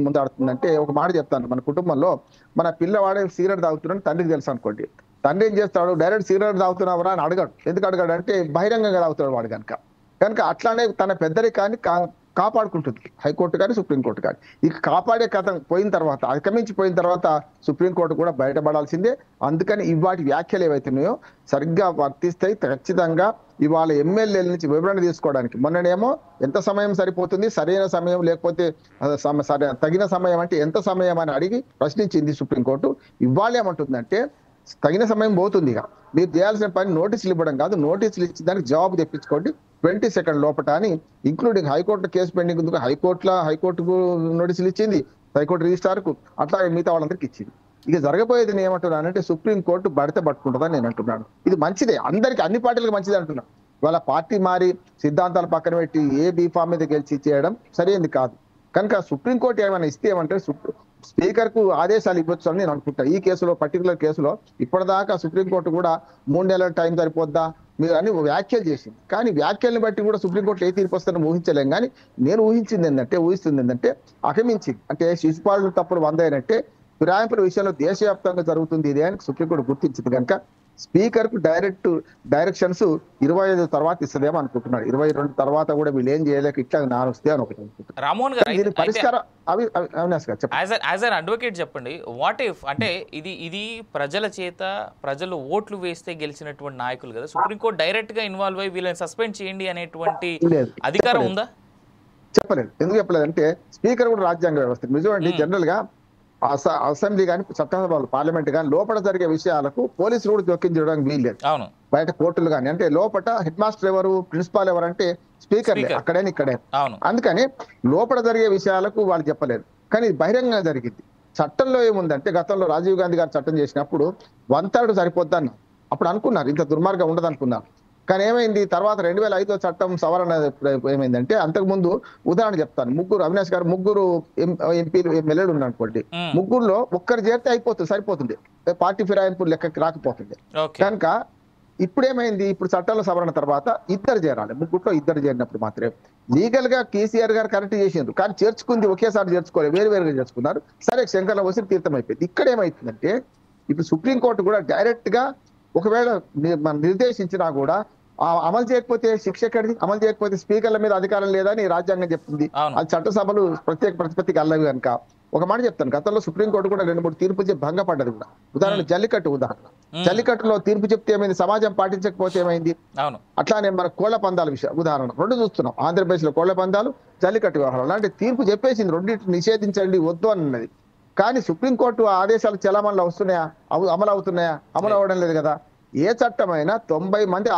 ముందాడుతుందంటే, ఒక మాట చెప్తాను, మన కుటుంబంలో మన పిల్లవాడే సిగరెట్ తాగుతున్నాడు తండ్రికి తెలుసు అనుకోండి, తండ్రి ఏం చేస్తాడు, డైరెక్ట్ సిగరెట్ తాగుతున్నావరా అని అడగాడు. ఎందుకు అడగాడు అంటే బహిరంగంగా తాగుతాడు వాడు కనుక అట్లానే తన పెద్దరికాన్ని కాపాడుకుంటుంది హైకోర్టు కానీ సుప్రీంకోర్టు కానీ. ఇక కాపాడే కథ పోయిన తర్వాత, అధిగమించిపోయిన తర్వాత సుప్రీంకోర్టు కూడా బయటపడాల్సిందే. అందుకని ఇవాటి వ్యాఖ్యలు ఏవైతున్నాయో సరిగ్గా వర్తిస్తాయి. ఖచ్చితంగా ఇవాళ ఎమ్మెల్యేల నుంచి వివరణ తీసుకోవడానికి, మొన్ననేమో ఎంత సమయం సరిపోతుంది, సరైన సమయం లేకపోతే తగిన సమయం అంటే ఎంత సమయం అని అడిగి ప్రశ్నించింది సుప్రీంకోర్టు. ఇవాళ ఏమంటుందంటే, తగిన సమయం పోతుంది, ఇక మీరు చేయాల్సిన పని నోటీసులు ఇవ్వడం కాదు, నోటీసులు ఇచ్చి దానికి జవాబు తెప్పించుకోండి 20 సెకండ్ లోపట అని. ఇంక్లూడింగ్ హైకోర్టు కేసు పెండింగ్ ఉంది, హైకోర్టుకు నోటీసులు ఇచ్చింది, హైకోర్టు రిజిస్ట్రార్ కు, అట్లా మిగతా వాళ్ళందరికీ ఇచ్చింది. ఇక జరగబోయేది నేను ఏమంటున్నానంటే, సుప్రీంకోర్టు బడితే పట్టుకుంటుందని నేను అంటున్నాను. ఇది మంచిదే, అందరికి అన్ని పార్టీలకు మంచిదే అంటున్నాను. వాళ్ళ పార్టీ మారి సిద్ధాంతాలు పక్కన పెట్టి బీఫామ్ మీద గెలిచి చేయడం సరైనది కాదు. కనుక సుప్రీంకోర్టు ఏమైనా ఇస్తే ఏమంటే, స్పీకర్ కు ఆదేశాలు ఇవ్వచ్చు అని నేను అనుకుంటాను. ఈ కేసులో, పర్టికులర్ కేసులో ఇప్పటిదాకా సుప్రీంకోర్టు కూడా 3 నెలల టైం సరిపోద్దా మీరు అని వ్యాఖ్యలు చేసింది. కానీ వ్యాఖ్యల్ని బట్టి కూడా సుప్రీంకోర్టు ఏ తీర్పు వస్తుందని ఊహించలేం. కానీ నేను ఊహిస్తుంది ఏంటంటే అగమించి, అంటే శిశుపాలు తప్పుడు 100 అయినట్టే ఫిరాయింపుల విషయంలో దేశవ్యాప్తంగా జరుగుతుంది ఇదే అని సుప్రీంకోర్టు గుర్తించింది. కనుక స్పీకర్ కు డైరెక్షన్స్ 25 తర్వాత ఇస్తుందేమో అనుకుంటున్నాడు. 22 తర్వాత కూడా వీళ్ళు ఏం చేయలేక ఇట్లా నానొస్తే అని ఒకటి రామోహన్ గారు పరిష్కారం. యాజ్ అన్ అడ్వకేట్ చెప్పండి, వాట్ ఇఫ్ అంటే ఇది ప్రజల చేత ప్రజలు ఓట్లు వేస్తే గెలిచినటువంటి నాయకులు కదా, సుప్రీంకోర్టు డైరెక్ట్ గా ఇన్వాల్వ్ అయ్యి వీళ్ళని సస్పెండ్ చేయండి అనేటువంటి అధికారం ఉందా? చెప్పలేదు. ఎందుకు చెప్పలేదు అంటే, స్పీకర్ కూడా రాజ్యాంగ వ్యవస్థ నిజం అండి. జనరల్ గా అసెంబ్లీ కానీ, చట్టసభలు, పార్లమెంట్ కానీ లోపల జరిగే విషయాలకు పోలీసులు కూడా జోక్యం చేయడానికి వీల్లేదు. బయట కోర్టులు కానీ, అంటే లోపల హెడ్ మాస్టర్ ఎవరు, ప్రిన్సిపాల్ ఎవరు అంటే స్పీకర్, అక్కడైనా ఇక్కడే. అందుకని లోపల జరిగే విషయాలకు వాళ్ళు చెప్పలేదు. కానీ బహిరంగంగా జరిగింది. చట్టంలో ఏముందంటే, గతంలో రాజీవ్ గాంధీ గారు చట్టం చేసినప్పుడు 1/3 సరిపోద్దని అప్పుడు అనుకున్నారు, ఇంత దుర్మార్గం ఉండదు అనుకున్నారు. కానీ ఏమైంది, తర్వాత 2005 చట్టం సవరణ ఏమైందంటే, అంతకుముందు ఉదాహరణ చెప్తాను. అవినాష్ గారు 3 ఎంపీలు ఎమ్మెల్యేలు ఉన్నారు అనుకోండి, 3లో ఒక్కరు చేరితే అయిపోతుంది, సరిపోతుంది, పార్టీ ఫిరాయింపు లెక్కకి రాకపోతుంది. కనుక ఇప్పుడు ఏమైంది, ఇప్పుడు చట్టాల సవరణ తర్వాత 2 చేరాలి. 3లో 2 చేరినప్పుడు మాత్రమే లీగల్ గా కేసీఆర్ గారు కరెక్ట్ చేసిండ్రు. కానీ చేర్చుకుంది ఒకేసారి చేర్చుకోలేదు, వేరువేరుగా చేర్చుకున్నారు. సరే, శంకర్ల వసి తీర్థం అయిపోయింది. ఇక్కడ ఏమైతుందంటే, ఇప్పుడు సుప్రీంకోర్టు కూడా డైరెక్ట్ గా ఒకవేళ నిర్దేశించినా కూడా అమలు చేయకపోతే శిక్ష ఎక్కడిది, అమలు చేయకపోతే స్పీకర్ల మీద అధికారం లేదని రాజ్యాంగం చెప్తుంది. అది చట్టసభలు ప్రత్యేక ప్రతిపత్తికి అల్లవి కనుక. ఒక మాట చెప్తాను, గతంలో సుప్రీంకోర్టు కూడా 2-3 తీర్పు చెప్పి భంగపడ్డది కూడా. ఉదాహరణ జల్లికట్టు ఉదాహరణ. జల్లికట్టులో తీర్పు చెప్తే ఏమైంది, సమాజం పాటించకపోతే ఏమైంది. అట్లానే మన కోళ్ల పందాల విషయం ఉదాహరణ 2 చూస్తున్నాం. ఆంధ్రప్రదేశ్ లో కోళ్ల పందాలు, జల్లికట్టు వ్యవహారం. అలాంటి తీర్పు చెప్పేసింది, 2 నిషేధించండి వద్దు అన్నది. కానీ సుప్రీంకోర్టు ఆదేశాలు చలామణిలో వస్తున్నాయా, అమలు అవుతున్నాయా? అమలు అవ్వడం లేదు కదా. ఏ చట్టమైనా 90 మంది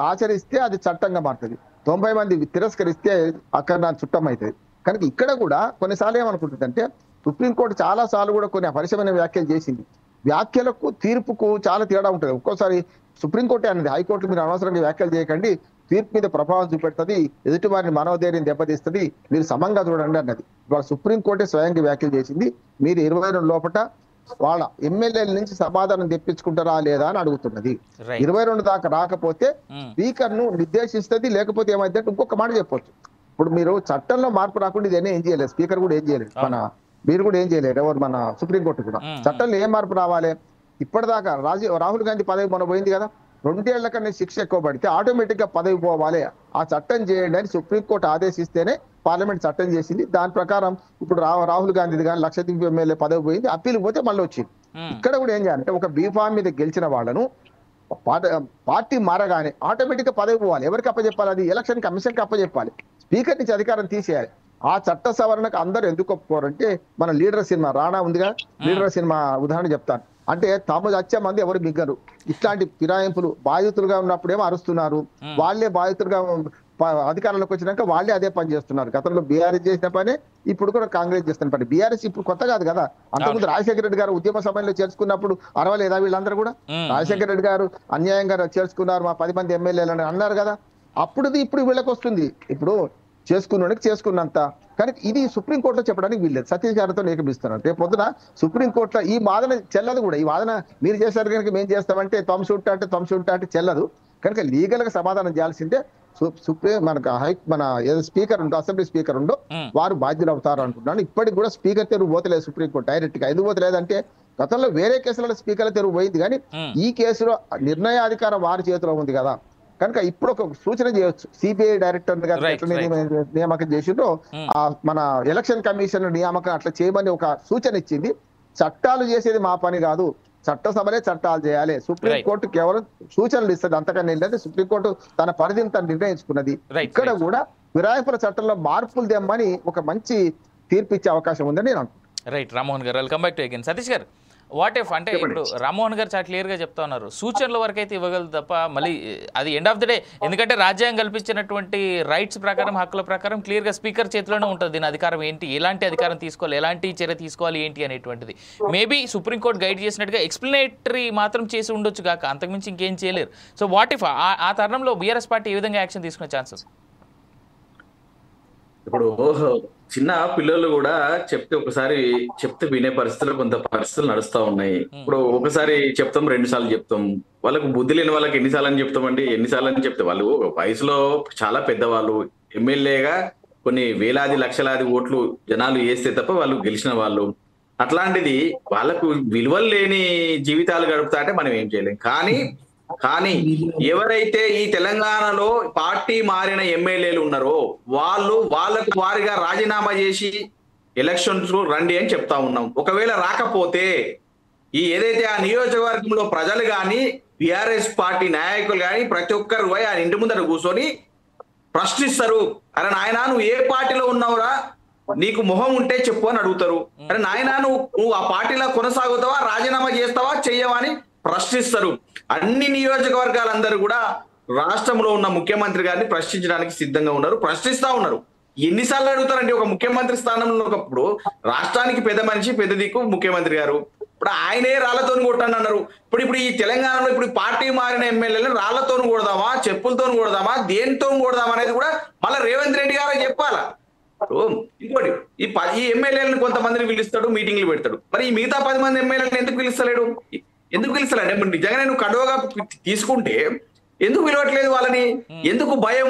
ఆచరిస్తే అది చట్టంగా మారుతుంది, 90 మంది తిరస్కరిస్తే అక్కడ నా చుట్టం అవుతుంది. కనుక ఇక్కడ కూడా కొన్నిసార్లు ఏమనుకుంటుందంటే సుప్రీంకోర్టు చాలా సార్లు కూడా కొన్ని అపరిశమైన వ్యాఖ్యలు చేసింది. వ్యాఖ్యలకు తీర్పుకు చాలా తేడా ఉంటుంది. ఒక్కోసారి సుప్రీంకోర్టు అనేది హైకోర్టు మీరు అనవసరంగా వ్యాఖ్యలు చేయకండి, తీర్పు మీద ప్రభావం చూపెడుతుంది, ఎదుటి వారిని మనోధైర్యం దెబ్బతీస్తుంది, మీరు సమంగా చూడండి అన్నది. ఇవాళ సుప్రీంకోర్టే స్వయంగా వ్యాఖ్యలు చేసింది. మీరు 22 లోపల వాళ్ళ ఎమ్మెల్యేల నుంచి సమాధానం తెప్పించుకుంటారా లేదా అని అడుగుతున్నది. 22 దాకా రాకపోతే స్పీకర్ ను నిర్దేశిస్తుంది. లేకపోతే ఏమైందంటే ఇంకొక మాట చెప్పొచ్చు. ఇప్పుడు మీరు చట్టంలో మార్పు రాకుండా ఇదేనే ఏం చేయలేదు, స్పీకర్ కూడా ఏం చేయలేదు, మీరు కూడా ఏం చేయలేరు, ఎవరు మన సుప్రీంకోర్టు కూడా. చట్టంలో ఏం మార్పు రావాలి? ఇప్పటిదాకా రాహుల్ గాంధీ పదవి మొన్న పోయింది కదా, 2 ఏళ్ల కన్నా శిక్ష ఎక్కువ పడితే ఆటోమేటిక్ గా పదవి పోవాలి, ఆ చట్టం చేయండి అని సుప్రీంకోర్టు ఆదేశిస్తేనే పార్లమెంట్ చట్టం చేసింది. దాని ప్రకారం ఇప్పుడు రాహుల్ గాంధీది కానీ లక్షద్వీప్ ఎమ్మెల్యే పదవి పోయింది, అప్పీల్ పోతే మళ్ళీ వచ్చింది. ఇక్కడ కూడా ఏం చేయాలంటే ఒక బీఫామ్ మీద గెలిచిన వాళ్ళను పార్టీ మారగానే ఆటోమేటిక్ గా పదవి పోవాలి. ఎవరికి అప్పచెప్పాలి? అది ఎలక్షన్ కమిషన్ కి అప్పచెప్పాలి. స్పీకర్ నుంచి అధికారం తీసేయాలి. ఆ చట్ట సవరణకు అందరూ ఎందుకు ఒప్పుకోరంటే మన లీడర్ సినిమా రాణా ఉందిగా, లీడర్ సినిమా ఉదాహరణ చెప్తాను. అంటే తాము వచ్చే మంది ఎవరు మిగ్గరు. ఇట్లాంటి ఫిరాయింపులు బాధితులుగా ఉన్నప్పుడేమో అరుస్తున్నారు, వాళ్ళే బాధితులుగా అధికారంలోకి వచ్చినాక వాళ్ళే అదే పని చేస్తున్నారు. గతంలో బీఆర్ఎస్ చేసిన పనే ఇప్పుడు కూడా కాంగ్రెస్ చేస్తున్న పని. బీఆర్ఎస్ ఇప్పుడు కొత్త కాదు కదా, అంతకుముందు రాజశేఖర రెడ్డి గారు ఉద్యమ సమయంలో చేర్చుకున్నప్పుడు అరవలేదా వీళ్ళందరూ కూడా? రాజశేఖర రెడ్డి గారు అన్యాయంగా చేర్చుకున్నారు మా 10 మంది ఎమ్మెల్యేలు అన్నారు కదా, అప్పుడుది ఇప్పుడు వీళ్ళకి వస్తుంది. ఇప్పుడు చేసుకున్నానికి చేసుకున్నంత. కానీ ఇది సుప్రీంకోర్టులో చెప్పడానికి వీల్లేదు. సతీష్ గారితో ఏకమిస్తున్నారు. రేపు పొద్దున సుప్రీంకోర్టులో ఈ వాదన చెల్లదు కూడా. ఈ వాదన మీరు చేశారు కనుక మేము చేస్తామంటే తొంశుంటా అంటే చెల్లదు. కనుక లీగల్ గా సమాధానం చేయాల్సిందే. సుప్రీం మన స్పీకర్ ఉండో, అసెంబ్లీ స్పీకర్ ఉండో వారు బాధ్యులు అవుతారు అనుకుంటున్నాను. ఇప్పటికి కూడా స్పీకర్ తెరువు పోతలేదు సుప్రీంకోర్టు డైరెక్ట్ గా. ఎందుకు పోతలేదంటే గతంలో వేరే కేసులలో స్పీకర్ల తెరువు పోయింది, కానీ ఈ కేసులో నిర్ణయాధికారం వారి చేతిలో ఉంది కదా. కనుక ఇప్పుడు ఒక సూచన చేయొచ్చు. సిబిఐ డైరెక్టర్ నియామకం చేసిండ్రో మన ఎలక్షన్ కమిషన్ నియామకం అట్లా చేయమని ఒక సూచన ఇచ్చింది. చట్టాలు చేసేది మా పని కాదు, చట్టసభలే చట్టాలు చేయాలి. సుప్రీంకోర్టు కేవలం సూచనలు ఇస్తుంది, అంతకన్నా వెళ్ళేది. సుప్రీంకోర్టు తన పరిధిని తను నిర్ణయించుకున్నది. ఇక్కడ కూడా ఫిరాయింపుల చట్టంలో మార్పులు తెమ్మని ఒక మంచి తీర్పు ఇచ్చే అవకాశం ఉందని నేను అనుకుంటున్నాను. రైట్, రామ్మోహన్ గారు welcome back to again. Satish గారు, వాట్ ఇఫ్ అంటే ఇప్పుడు రామ్మోహన్ గారు చాలా క్లియర్గా చెప్తా ఉన్నారు, సూచనల వరకు అయితే ఇవ్వగలదు తప్ప మళ్ళీ అది ఎండ్ ఆఫ్ ద డే, ఎందుకంటే రాజ్యాంగం కల్పించినటువంటి రైట్స్ ప్రకారం, హక్కుల ప్రకారం క్లియర్గా స్పీకర్ చేతిలోనే ఉంటుంది దీని అధికారం ఏంటి, ఎలాంటి అధికారం తీసుకోవాలి, ఎలాంటి చర్య తీసుకోవాలి ఏంటి అనేటువంటిది. మేబీ సుప్రీంకోర్టు గైడ్ చేసినట్టుగా ఎక్స్ప్లెనేటరీ మాత్రం చేసి ఉండొచ్చు కాక అంతకుమించి ఇంకేం చేయలేరు. సో వాట్ ఇఫ్ ఆ తరుణంలో బీఆర్ఎస్ పార్టీ ఏ విధంగా యాక్షన్ తీసుకునే ఛాన్సెస్? ఇప్పుడు చిన్న పిల్లలు కూడా ఒకసారి చెప్తే వినే పరిస్థితులు కొంత పరిస్థితులు నడుస్తా ఉన్నాయి. ఇప్పుడు ఒకసారి చెప్తాం, 2 సార్లు చెప్తాం. వాళ్ళకు బుద్ధి లేని వాళ్ళకి ఎన్నిసార్లు అని చెప్తామండి? ఎన్నిసార్లు అని చెప్తే వాళ్ళు వయసులో చాలా పెద్దవాళ్ళు, ఎమ్మెల్యేగా కొన్ని వేలాది లక్షలాది ఓట్లు జనాలు వేస్తే తప్ప వాళ్ళు గెలిచిన వాళ్ళు. అట్లాంటిది వాళ్ళకు విలువలు లేని జీవితాలు గడుపుతా అంటే మనం ఏం చేయలేం. కానీ ఎవరైతే ఈ తెలంగాణలో పార్టీ మారిన ఎమ్మెల్యేలు ఉన్నారో వాళ్ళకు వారిగా రాజీనామా చేసి ఎలక్షన్స్ రండి అని చెప్తా ఉన్నాం. ఒకవేళ రాకపోతే ఏదైతే ఆ నియోజకవర్గంలో ప్రజలు కానీ బీఆర్ఎస్ పార్టీ నాయకులు కానీ ప్రతి ఒక్కరు పోయి ఆయన ఇంటి ముందర కూర్చొని ప్రశ్నిస్తారు. అరే నాయనా నువ్వు ఏ పార్టీలో ఉన్నావురా, నీకు మొహం ఉంటే చెప్పు అని అడుగుతారు. అరే నాయనా నువ్వు ఆ పార్టీలో కొనసాగుతావా, రాజీనామా చేస్తావా, చెయ్యవా అని ప్రశ్నిస్తారు. అన్ని నియోజకవర్గాలందరూ కూడా రాష్ట్రంలో ఉన్న ముఖ్యమంత్రి గారిని ప్రశ్నించడానికి సిద్ధంగా ఉన్నారు, ప్రశ్నిస్తా ఉన్నారు. ఎన్నిసార్లు అడుగుతారండి? ఒక ముఖ్యమంత్రి స్థానంలో ఉన్నప్పుడు రాష్ట్రానికి పెద్ద మనిషి, పెద్ద దిక్కు ముఖ్యమంత్రి గారు. ఇప్పుడు ఆయనే రాళ్లతో కొట్టాను అన్నారు. ఇప్పుడు ఈ తెలంగాణలో ఇప్పుడు పార్టీ మారిన ఎమ్మెల్యేలు రాళ్లతో కొడదామా, చెప్పులతో కొడదామా, దేనితో కొడదామా అనేది కూడా మళ్ళీ రేవంత్ రెడ్డి గారే చెప్పాలా. ఇంకోటి ఈ ఎమ్మెల్యేలను కొంతమందిని పిలుస్తాడు, మీటింగ్లు పెడతాడు. మరి ఈ మిగతా 10 మంది ఎమ్మెల్యేలను ఎందుకు పిలుస్తలేడు? నిజంగానే నువ్వు కడువగా తీసుకుంటే ఎందుకు పిలవట్లేదు వాళ్ళని? ఎందుకు భయం?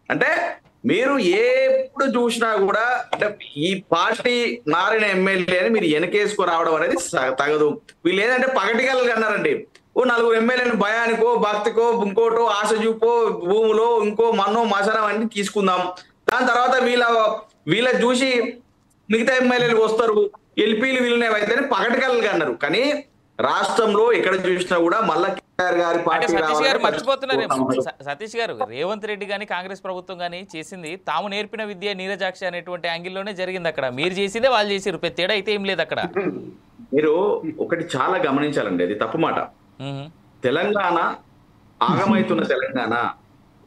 అంటే మీరు ఎప్పుడు చూసినా కూడా అంటే ఈ పార్టీ మారిన ఎమ్మెల్యేని మీరు వెనకేసుకు రావడం అనేది తగదు. వీళ్ళు ఏదంటే పగటికల్గా అన్నారండి, 4 ఎమ్మెల్యేలను భయానికో, భక్తికో, ఇంకోటో, ఆశ చూపో, భూములో ఇంకో మన్నో మసనం అన్ని తీసుకుందాం. దాని తర్వాత వీళ్ళ చూసి మిగతా ఎమ్మెల్యేలు వస్తారు, ఎల్పీలు వీళ్ళనే అయితే పగటికల్గా అన్నారు. కానీ రాష్ట్రంలో ఎక్కడ చూసినా కూడా మళ్ళా కేసీఆర్ గారి పార్టీ మర్చిపోతున్నారేమో. సతీష్ గారు, రేవంత్ రెడ్డి గానీ కాంగ్రెస్ ప్రభుత్వం గానీ చేసింది తాము నేర్పిన విద్య నీరజాక్షి అనేటువంటి యాంగిల్లోనే జరిగింది. అక్కడ మీరు చేసిందే వాళ్ళు చేసారు, పెద్ద తేడా అయితే ఏం లేదు అక్కడ. మీరు ఒకటి చాలా గమనించాలండి, అది తప్పు మాట. తెలంగాణ ఆగమైతున్న తెలంగాణ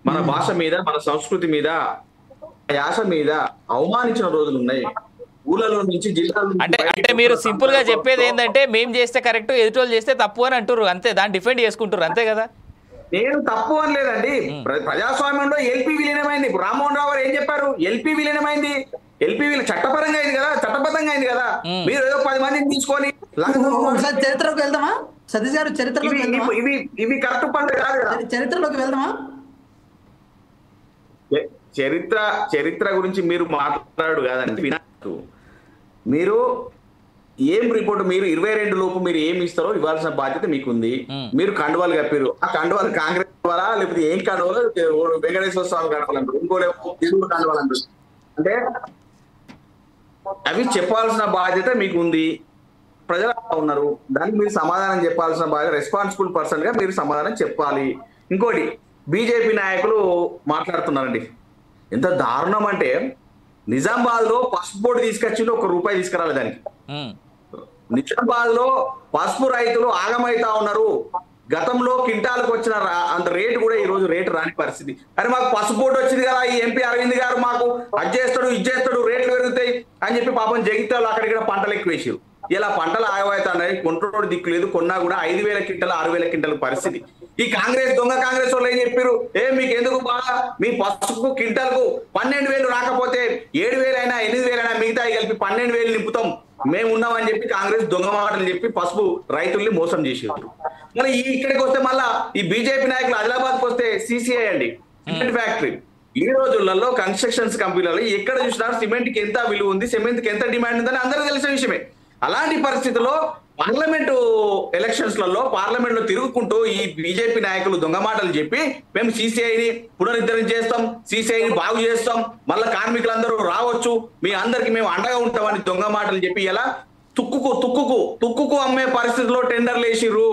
మన భాష మీద, మన సంస్కృతి మీద యాస మీద అవమానించిన రోజులు ఉన్నాయి. ఊళ్ళలో నుంచి జిల్లాల అంటే మీరు సింపుల్ గా చెప్పేది ఏంటంటే మేము చేస్తే కరెక్ట్, ఎదుటోళ్ళు చేస్తే తప్పు అని అంటారు అంతే, దాన్ని డిఫెండ్ చేసుకుంటారు అంతే కదా. నేను తప్పు అని లేదండి. ప్రజాస్వామ్యంలో ఎల్పీ విలీనమైంది. ఇప్పుడు రామ్మోహన్ రావు గారు ఏం చెప్పారు? ఎల్పీ విలీనమైంది. ఎల్పీ చట్టపరంగా అయింది కదా, చట్టబద్ధంగా అయింది కదా. మీరు ఏదో 10 మందిని తీసుకొని చరిత్రలోకి వెళ్దామా సతీష్ గారు? చరిత్రలోకి వెళ్దామా? ఇవి కరెక్ట్ పనులు కాదు కదా. చరిత్రలోకి వెళ్దామా? చరిత్ర గురించి మీరు మాట్లాడు కాదండి, వినట్టు మీరు ఏం రిపోర్ట్, మీరు 22 లోపు మీరు ఏమి ఇస్తారో ఇవ్వాల్సిన బాధ్యత మీకుంది. మీరు కండువాలు కప్పారు. ఆ కండువాలు కాంగ్రెస్ ద్వారా లేకపోతే ఏం కండువాలు, వెంకటేశ్వర స్వామి కండువాలంటారు, ఇంకోలేమో తిరుగు కండువాలంటారు. అంటే అవి చెప్పాల్సిన బాధ్యత మీకు ఉంది. ప్రజలు ఉన్నారు, దానికి మీరు సమాధానం చెప్పాల్సిన బాధ్యత, రెస్పాన్సిబుల్ పర్సన్ గా మీరు సమాధానం చెప్పాలి. ఇంకోటి, బీజేపీ నాయకులు మాట్లాడుతున్నారండి, ఎంత దారుణం అంటే నిజామాబాద్ లో పసుపు బోర్డు తీసుకొచ్చి ₹1 తీసుకురాలి దానికి. నిజామాబాద్ లో పసుపు రైతులు ఆగమైతా ఉన్నారు. గతంలో కింటాలకు వచ్చిన అంత రేటు కూడా ఈ రోజు రేటు రాని పరిస్థితి. అరే మాకు పసుపు బోర్డు వచ్చింది కదా, ఈ ఎంపీ అరవింద్ గారు మాకు అది చేస్తాడు ఇది చేస్తాడు రేట్లు పెరుగుతాయి అని చెప్పి పాపం జగిత్యాలు అక్కడిక్కడ పంటలు ఎక్కువ వేసారు. ఇలా పంటలు ఆగమవుతున్నాయి, కొంట్రోడు దిక్కు లేదు, కొన్నా కూడా 5,000 క్వింటల్ 6,000 క్వింటల్ పరిస్థితి. ఈ కాంగ్రెస్ దొంగ కాంగ్రెస్ వాళ్ళు ఏం చెప్పారు? మీకు ఎందుకు బాగా మీ పసుపు క్వింటల్కు 12,000 రాకపోతే 7,000 అయినా 8,000 అయినా మిగతా కలిపి 12,000 నింపుతాం మేము ఉన్నామని చెప్పి కాంగ్రెస్ దొంగ మాటలు చెప్పి పసుపు రైతుల్ని మోసం చేసేవారు. మరి ఇక్కడికి వస్తే మళ్ళా ఈ బీజేపీ నాయకులు ఆదిలాబాద్కి వస్తే CCI అండి, సిమెంట్ ఫ్యాక్టరీ. ఈ రోజులలో కన్స్ట్రక్షన్స్ కంపెనీలలో ఎక్కడ చూసినా సిమెంట్ కి ఎంత విలువ ఉంది, సిమెంట్ కి ఎంత డిమాండ్ ఉందని అందరికీ తెలిసిన విషయమే. అలాంటి పరిస్థితుల్లో పార్లమెంటు ఎలక్షన్స్ లలో పార్లమెంట్ లో తిరుగుకుంటూ ఈ బీజేపీ నాయకులు దొంగ మాటలు చెప్పి మేము CCIని పునరుద్ధరణ చేస్తాం, CCIని బాగు చేస్తాం, మళ్ళా కార్మికులందరూ రావచ్చు, మీ అందరికి మేము అండగా ఉంటామని దొంగ మాటలు చెప్పి ఇలా తుక్కుకు అమ్మే పరిస్థితిలో టెండర్లు వేసిర్రు.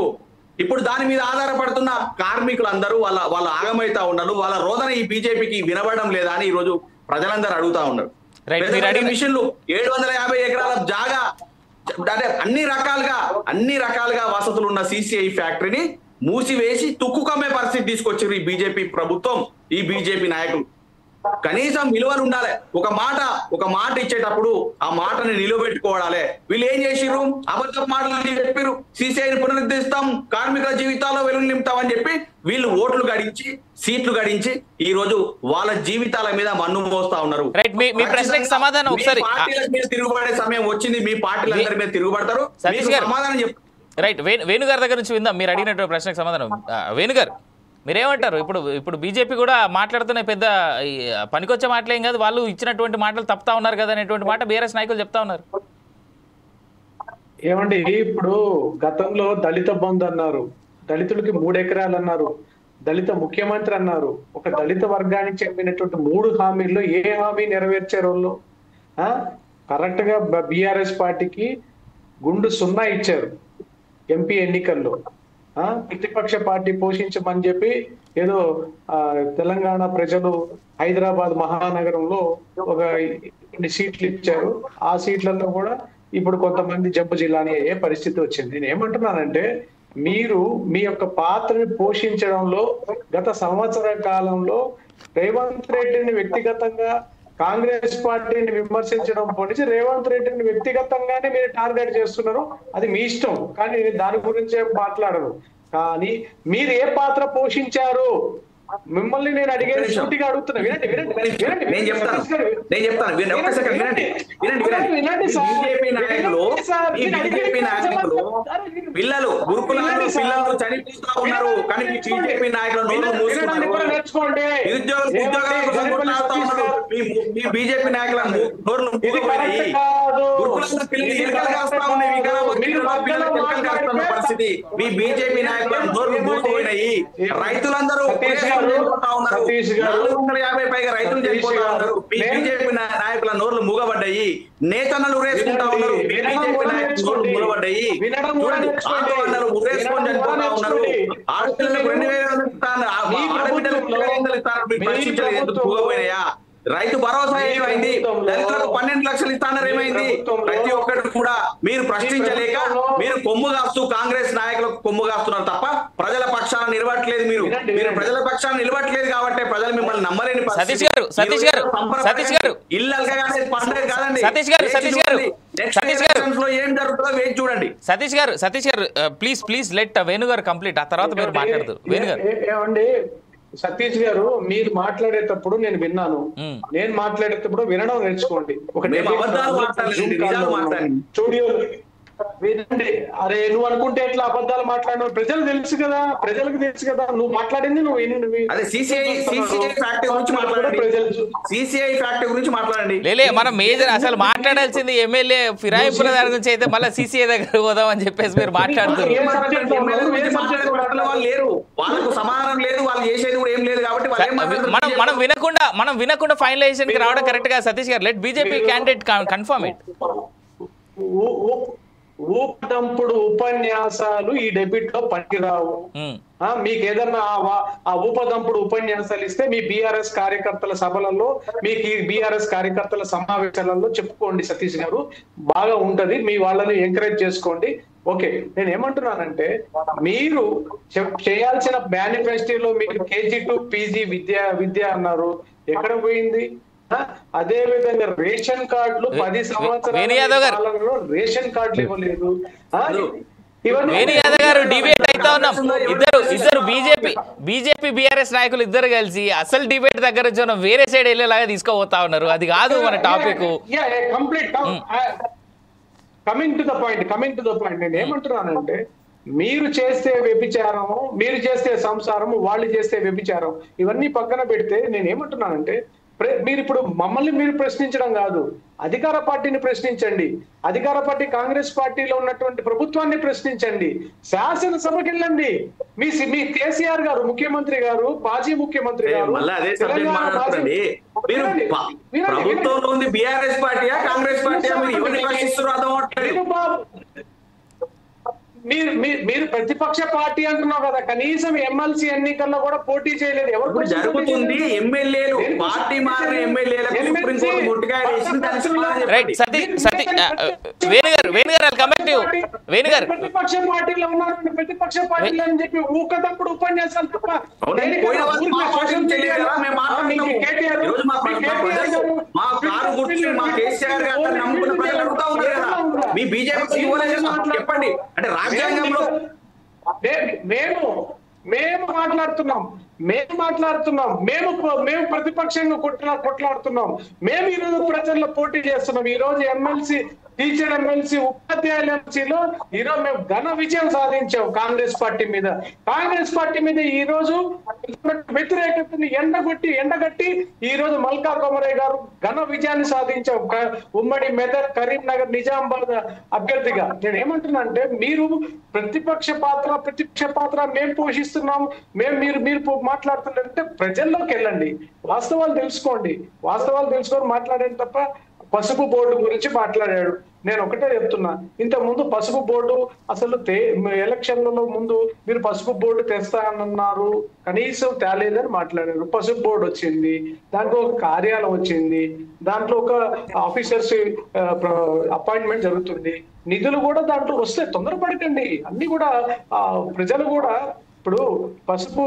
ఇప్పుడు దాని మీద ఆధారపడుతున్న కార్మికులందరూ వాళ్ళ ఆగమైతా ఉన్నారు. వాళ్ళ రోదన ఈ బీజేపీకి వినబడడం లేదా అని ఈ రోజు ప్రజలందరూ అడుగుతా ఉన్నారు. మిషన్లు 750 ఎకరాల జాగా, అంటే అన్ని రకాలుగా వసతులు ఉన్న CCI ఫ్యాక్టరీని మూసివేసి తుక్కుకమ్మే పరిస్థితి తీసుకొచ్చారు ఈ బీజేపీ ప్రభుత్వం, ఈ బీజేపీ నాయకులు. కనీసం విలువలు ఉండాలి. ఒక మాట ఇచ్చేటప్పుడు ఆ మాటని నిలబెట్టుకోవాలి. వీళ్ళు ఏం చేసిర్రు? అబద్ధ మాటలు చెప్పారు. CCIని పునరుద్ధరిస్తాం, కార్మికుల జీవితాల్లో వెలుగు నింపుతామని చెప్పి వీళ్ళు ఓట్లు గడించి సీట్లు గడించి ఈ రోజు వాళ్ళ జీవితాల మీద మన్ను మోస్తా ఉన్నారు. సమాధానం ఒకసారి తిరుగుబడే సమయం వచ్చింది, మీ పార్టీలందరి మీద తిరుగుబడతారు. సమాధానం చెప్పు. రైట్, వేణుగారి దగ్గర నుంచి విందాం మీరు అడిగినటువంటి ప్రశ్నకు సమాధానం. వేణుగారు మీరేమంటారు? ఇప్పుడు బీజేపీ కూడా మాట్లాడుతున్న పెద్ద పనికొచ్చే మాటలేం కాదు, వాళ్ళు ఇచ్చినటువంటి మాటలు తప్పుతా ఉన్నారు కదా అనేటువంటి మాట బీఆర్ఎస్ నాయకులు చెప్తా ఉన్నారు. ఏమండి, ఇప్పుడు గతంలో దళిత బంధు అన్నారు, దళితులకి 3 ఎకరాలు అన్నారు, దళిత ముఖ్యమంత్రి అన్నారు. ఒక దళిత వర్గానికి చెప్పినటువంటి 3 హామీల్లో ఏ హామీ నెరవేర్చారు వాళ్ళు? కరెక్ట్ గా బీఆర్ఎస్ పార్టీకి గుండు 0 ఇచ్చారు ఎంపీ ఎన్నికల్లో. ప్రతిపక్ష పార్టీ పోషించమని చెప్పి ఏదో తెలంగాణ ప్రజలు హైదరాబాద్ మహానగరంలో ఒక సీట్లు ఇచ్చారు. ఆ సీట్లలో కూడా ఇప్పుడు కొంతమంది జంపు జిల్లాని అయ్యే పరిస్థితి వచ్చింది. నేను ఏమంటున్నానంటే, మీరు మీ యొక్క పాత్రని పోషించడంలో గత సంవత్సర కాలంలో రేవంత్ రెడ్డిని వ్యక్తిగతంగా కాంగ్రెస్ పార్టీని విమర్శించడం పోనీ రేవంత్ రెడ్డిని వ్యక్తిగతంగానే మీరు టార్గెట్ చేస్తున్నారు, అది మీ ఇష్టం. కానీ దాని గురించే మాట్లాడరు. కానీ మీరు ఏ పాత్ర పోషించారు మిమ్మల్ని నేను అడిగేది సూటిగా అడుగుతున్నా. వినండి పిల్లలు గురుకులాల్లో పిల్లలు చనిపోతా ఉన్నారు, కానీ బీజేపీ నాయకులు బీజేపీ నాయకుల నోర్లు మూగపోయినాయి. గురుకులాల్లో పిల్లలు పరిస్థితి మీ బీజేపీ నాయకుల నోర్లు మూగపోయినాయి. రైతులందరూ 450 పైగా రైతులు చనిపోతా ఉన్నారు. బీజేపీ నాయకుల నోర్లు మూగబడ్డాయి. నేతన్నలు ఉరేసుకుంటా ఉన్నారు, బీజేపీ నాయకుల నోర్లు మూగబడ్డాయి. చూడండి, ఉరేసుకొని చనిపోతా ఉన్నారు. ఆడపిల్లలకు 2,000 ఇస్తాను, ఆడబిడ్డలకు 2,000 ఇస్తాను, మీరు ప్రశ్నించలేదు ఎందుకు మూగపోయినాయా? రైతు భరోసా ఏమైంది? దళితులకు 12 లక్షలు ఇస్తానన్నారు, ఏమైంది? ప్రతి ఒక్కటి కూడా మీరు ప్రశ్నించలేక మీరు కొమ్ము కాస్తూ కాంగ్రెస్ నాయకులకు కొమ్ము కాస్తున్నారు తప్ప ప్రజల పక్షాన నిలబడట్లేదు. మీరు ప్రజల పక్షాన నిలబడట్లేదు కాబట్టి ప్రజలు మిమ్మల్ని నమ్మలేని సతీష్ గారు ఇల్లు అలకగానే పండుగ కాదండి. సతీష్ గారు ఏం జరుగుతుందో వేచి చూడండి. సతీష్ గారు ప్లీజ్ లెట్ వేణు గారు కంప్లీట్, ఆ తర్వాత మీరు మాట్లాడదు. వేణు గారు ఏమండి, సతీష్ గారు మీరు మాట్లాడేటప్పుడు నేను విన్నాను, నేను మాట్లాడేటప్పుడు వినడం నేర్చుకోండి. ఒక స్టూడియో వినండి. అరే నువ్వు అనుకుంటే ఎట్లా అబద్ధాలు మాట్లాడినావు? ప్రజలకు తెలుసు కదా, నువ్వు మాట్లాడింది నువ్వు లేలే మనం మేజర్ అసలు మాట్లాడాల్సింది ఎమ్మెల్యే ఫిరాయింపుల దాని గురించి అయితే మళ్ళీ సిసిఐ దగ్గర పోదాం అని చెప్పేసి మీరు మాట్లాడుతున్నారు. లేరు, వాళ్ళకు సమానం లేదు, వాళ్ళు చేసేది కూడా ఏం లేదు కాబట్టి మనం వినకుండా ఫైనలైజేషన్ కి రావడం కరెక్ట్ గా. Satish garu let BJP candidate confirm it. ఊపదంపుడు ఉపన్యాసాలు ఈ డెబిట్ లో పనికిరావు. మీకు ఏదన్నా ఆ ఊపదంపుడు ఉపన్యాసాలు ఇస్తే మీ బీఆర్ఎస్ కార్యకర్తల సభలలో, మీకు ఈ బీఆర్ఎస్ కార్యకర్తల సమావేశాలలో చెప్పుకోండి సతీష్ గారు, బాగా ఉంటది. మీ వాళ్ళని ఎంకరేజ్ చేసుకోండి. ఓకే, నేను ఏమంటున్నానంటే మీరు చేయాల్సిన మేనిఫెస్టోలో మీరు KG to PG విద్య అన్నారు, ఎక్కడ పోయింది? అదే విధంగా రేషన్ కార్డులు 10 సంవత్సరాలలో రేషన్ కార్డులు ఇవ్వలేదు. వేణు యాదవ్ గారు డిబేట్ అయితే ఉన్నాం, ఇద్దరు బీజేపీ బీఆర్ఎస్ నాయకులు ఇద్దరు కలిసి అసలు డిబేట్ దగ్గర నుంచి వేరే సైడ్ వెళ్ళేలాగా తీసుకోబోతా ఉన్నారు. అది కాదు మన topic. Coming to the point నేను ఏమంటున్నానంటే, మీరు చేస్తే వ్యభిచారం, మీరు చేస్తే సంసారం, వాళ్ళు చేస్తే వ్యభిచారం, ఇవన్నీ పక్కన పెడితే నేను ఏమంటున్నానంటే, మీరు ఇప్పుడు మమ్మల్ని మీరు ప్రశ్నించడం కాదు, అధికార పార్టీని ప్రశ్నించండి. అధికార పార్టీ కాంగ్రెస్ పార్టీలో ఉన్నటువంటి ప్రభుత్వాన్ని ప్రశ్నించండి. శాసనసభకి వెళ్ళండి. మీ కేసీఆర్ గారు ముఖ్యమంత్రి గారు, మాజీ ముఖ్యమంత్రి గారు ప్రభుత్వంలో ఉంది బీఆర్ఎస్ పార్టీయా కాంగ్రెస్ పార్టీయా? మీరు ఎవరిని ప్రశ్నిస్తున్నారు మీరు ప్రతిపక్ష పార్టీ అంటున్నావు కదా, కనీసం ఎమ్మెల్సీ ఎన్నికల్లో కూడా పోటీ చేయలేదు. ఎవరు జరుగుతుంది? ఎమ్మెల్యేలు పార్టీ మారిన ఎమ్మెల్యేలకు సుప్రీంకోర్టు ముట్టుకాయ ప్రతిపక్ష పార్టీలో ఉన్నారు, ప్రతిపక్ష పార్టీలు అని చెప్పి ఊకదప్పుడు ఉపన్యాసాలు తప్ప మీ బీజేపీ చెప్పండి. అంటే రాజ్యాంగంలో మేము మాట్లాడుతున్నాం, మేము ప్రతిపక్షంగా కొట్లాడుతున్నాం. మేము ఈరోజు ప్రజల్లో పోటీ చేస్తున్నాం. ఈ రోజు ఎమ్మెల్సీ, టీచర్ ఎమ్మెల్సీ, ఉపాధ్యాయుల ఎమ్మెల్సీలో ఈరోజు మేము ఘన విజయం సాధించాం కాంగ్రెస్ పార్టీ మీద. ఈ రోజు వ్యతిరేకతని ఎండగట్టి ఈ రోజు మల్కా కొమరయ్య గారు ఘన విజయాన్ని సాధించాం ఉమ్మడి మెదక్, కరీంనగర్, నిజామాబాద్ అభ్యర్థిగా. నేను ఏమంటున్నా అంటే, మీరు ప్రతిపక్ష పాత్ర మేము పోషిస్తున్నాం, మీరు మాట్లాడుతున్నారంటే ప్రజల్లోకి వెళ్ళండి, వాస్తవాలు తెలుసుకొని మాట్లాడండి తప్ప పసుపు బోర్డు గురించి మాట్లాడాడు. నేను ఒకటే చెప్తున్నా, ఇంత ముందు పసుపు బోర్డు అసలు ఎలక్షన్లలో ముందు మీరు పసుపు బోర్డు తెస్తానన్నారు, కనీసం తేలేదని మాట్లాడారు. పసుపు బోర్డు వచ్చింది, దాంట్లో ఒక కార్యాలయం వచ్చింది, దాంట్లో ఒక ఆఫీసర్స్ అపాయింట్మెంట్ జరుగుతుంది, నిధులు కూడా దాంట్లో వస్తే తొందరపడకండి. అన్ని కూడా ప్రజలు కూడా ఇప్పుడు పసుపు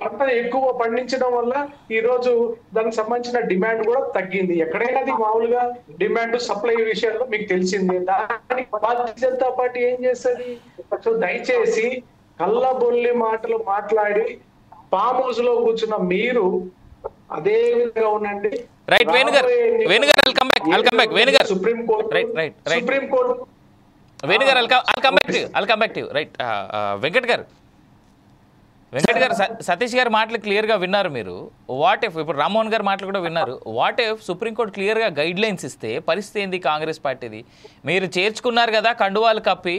పంట ఎక్కువ పండించడం వల్ల ఈ రోజు దానికి సంబంధించిన డిమాండ్ కూడా తగ్గింది. ఎక్కడైనా అది మామూలుగా డిమాండ్ సప్లై విషయంలో మీకు తెలిసిందే. దానికి భారతీయ జనతా పార్టీ ఏం చేస్తుంది? సో దయచేసి కళ్ళబొల్లి మాటలు మాట్లాడి ఫామ్ హౌస్ లో కూర్చున్న మీరు అదే విధంగా ఉండండి. వెంకట్ గారు, సతీష్ గారి మాటలు క్లియర్గా విన్నారు మీరు. వాట్ ఇఫ్, ఇప్పుడు రామ్మోహన్ గారి మాటలు కూడా విన్నారు, వాట్ ఇఫ్ సుప్రీంకోర్టు క్లియర్గా గైడ్ లైన్స్ ఇస్తే పరిస్థితి ఏంది కాంగ్రెస్ పార్టీది? మీరు చేర్చుకున్నారు కదా కండువాలు కప్పి,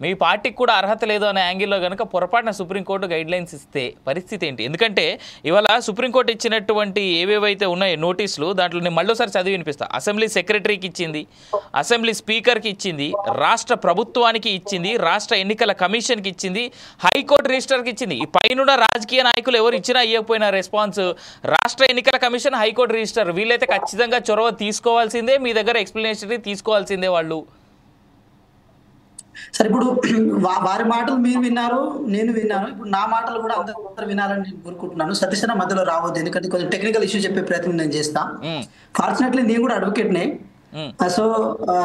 మీ పార్టీకి కూడా అర్హత లేదు అనే యాంగిల్లో కనుక పొరపాటున సుప్రీంకోర్టు గైడ్ లైన్స్ ఇస్తే పరిస్థితి ఏంటి? ఎందుకంటే ఇవాళ సుప్రీంకోర్టు ఇచ్చినటువంటి ఏవేవైతే ఉన్నాయో నోటీసులు, దాంట్లో నేను మళ్ళీసారి చదివి వినిపిస్తా. అసెంబ్లీ సెక్రటరీకి ఇచ్చింది, అసెంబ్లీ స్పీకర్కి ఇచ్చింది, రాష్ట్ర ప్రభుత్వానికి ఇచ్చింది, రాష్ట్ర ఎన్నికల కమిషన్కి ఇచ్చింది, హైకోర్టు రిజిస్టర్కి ఇచ్చింది. ఈ పైన పైన రాజకీయ నాయకులు ఎవరు ఇచ్చినా ఇవ్వకపోయినా రెస్పాన్స్, రాష్ట్ర ఎన్నికల కమిషన్, హైకోర్టు రిజిస్టర్, వీళ్ళైతే ఖచ్చితంగా చొరవ తీసుకోవాల్సిందే, మీ దగ్గర ఎక్స్ప్లెనేషన్ తీసుకోవాల్సిందే వాళ్ళు. సరే, ఇప్పుడు వారి మాటలు మీరు విన్నారు, నేను విన్నాను. ఇప్పుడు నా మాటలు కూడా అందరూ వినాలని నేను కోరుకుంటున్నాను. సతీష్ అన్న మధ్యలో రావద్దు, ఎందుకంటే కొంచెం టెక్నికల్ ఇష్యూ చెప్పే ప్రయత్నం నేను చేస్తా. ఫార్చునేట్లీ నేను కూడా అడ్వకేట్నే. సో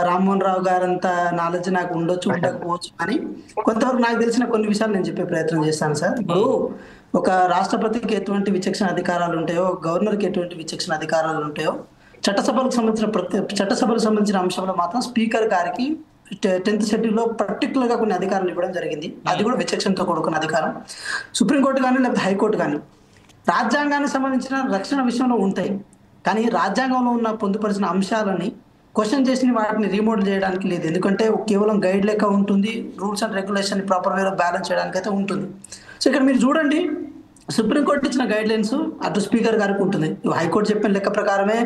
రామ్మోహన్ రావు గారంత నాలెడ్జ్ నాకు ఉండొచ్చు, ఉండకపోవచ్చు, కానీ కొంతవరకు నాకు తెలిసిన కొన్ని విషయాలు నేను చెప్పే ప్రయత్నం చేస్తాను సార్. ఇప్పుడు ఒక రాష్ట్రపతికి ఎటువంటి విచక్షణ అధికారాలు ఉంటాయో, గవర్నర్కి ఎటువంటి విచక్షణ అధికారాలు ఉంటాయో, చట్టసభలకు సంబంధించిన అంశంలో మాత్రం స్పీకర్ గారికి 10th షెడ్యూల్లో పర్టికులర్ గా కొన్ని అధికారాలు ఇవ్వడం జరిగింది. అది కూడా విచక్షణతో కూడుకున్న అధికారం. సుప్రీంకోర్టు కానీ లేకపోతే హైకోర్టు కానీ రాజ్యాంగానికి సంబంధించిన రక్షణ విషయంలో ఉంటాయి, కానీ రాజ్యాంగంలో ఉన్న పొందుపరిచిన అంశాలని క్వశ్చన్ చేసిన వాటిని రీమోడల్ చేయడానికి లేదు. ఎందుకంటే కేవలం గైడ్ లెక్క ఉంటుంది, రూల్స్ అండ్ రెగ్యులేషన్ ప్రాపర్ వేలో బ్యాలెన్స్ చేయడానికి అయితే ఉంటుంది. సో ఇక్కడ మీరు చూడండి, సుప్రీంకోర్టు ఇచ్చిన గైడ్ లైన్స్ అటు స్పీకర్ గారికి ఉంటుంది. హైకోర్టు చెప్పిన లెక్క ప్రకారమే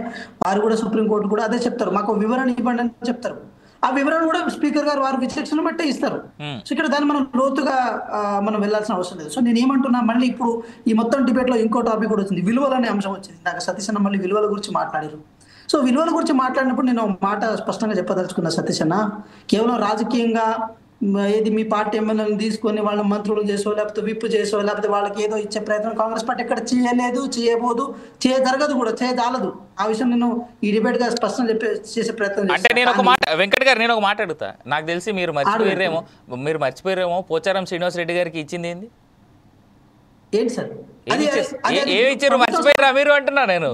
వారు కూడా సుప్రీంకోర్టు కూడా అదే చెప్తారు, మాకు వివరణ ఇవ్వండి అని చెప్తారు. ఆ వివరణ కూడా స్పీకర్ గారు వారి విచక్షణ బట్టే ఇస్తారు. సో ఇక్కడ దాన్ని మనం లోతుగా మనం వెళ్లాల్సిన అవసరం లేదు. సో నేను ఏమంటున్నా, మళ్ళీ ఇప్పుడు ఈ మొత్తం డిబేట్ లో ఇంకో టాపిక్ కూడా వచ్చింది, విలువలు అనే అంశం వచ్చింది. నాకు సతీష్ అన్న మళ్ళీ విలువల గురించి మాట్లాడారు. సో విలువల గురించి మాట్లాడినప్పుడు నేను మాట స్పష్టంగా చెప్పదలుచుకున్నా, సతీష్ అన్న, కేవలం రాజకీయంగా ఏది మీ పార్టీ ఎమ్మెల్యేలను తీసుకొని వాళ్ళ మంత్రులు చేసో లేకపోతే విప్పు చేసో లేకపోతే వాళ్ళకి ఏదో ఇచ్చే ప్రయత్నం కాంగ్రెస్ పార్టీ ఎక్కడ చేయలేదు, చేయబోదు, చేయజరగదు కూడా, చేయజాలదు. ఆ విషయం నేను ఈ డిబేట్ గా స్పష్టంగా చేసే ప్రయత్నం. అంటే నేను ఒక మాట, వెంకట్ గారు నేను ఒక మాట అడుగుతా. నాకు తెలిసి మీరు మర్చిపోయారేమో పోచారం శ్రీనివాస్ రెడ్డి గారికి ఇచ్చింది ఏంది? ఏంటి సార్ ఏమి ఇచ్చారు, మర్చిపోయారా మీరు అంటున్నా నేను.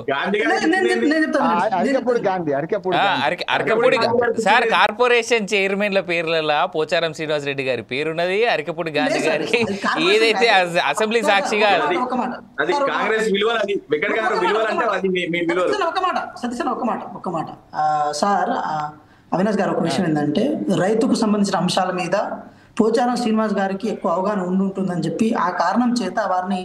అరకపూడి సార్ కార్పొరేషన్ చైర్మన్ల పేర్లలో పోచారం శ్రీనివాస్ రెడ్డి గారి పేరున్నది, అరకపూడి గాంధీ గారికి ఏదైతే అసెంబ్లీ సాక్షిగా ఒక మాట సార్ అవినాష్ గారు, ఒక విషయం ఏంటంటే రైతుకు సంబంధించిన అంశాల మీద పోచారం శ్రీనివాస్ గారికి ఎక్కువ అవగాహన ఉంటుందని చెప్పి ఆ కారణం చేత వారిని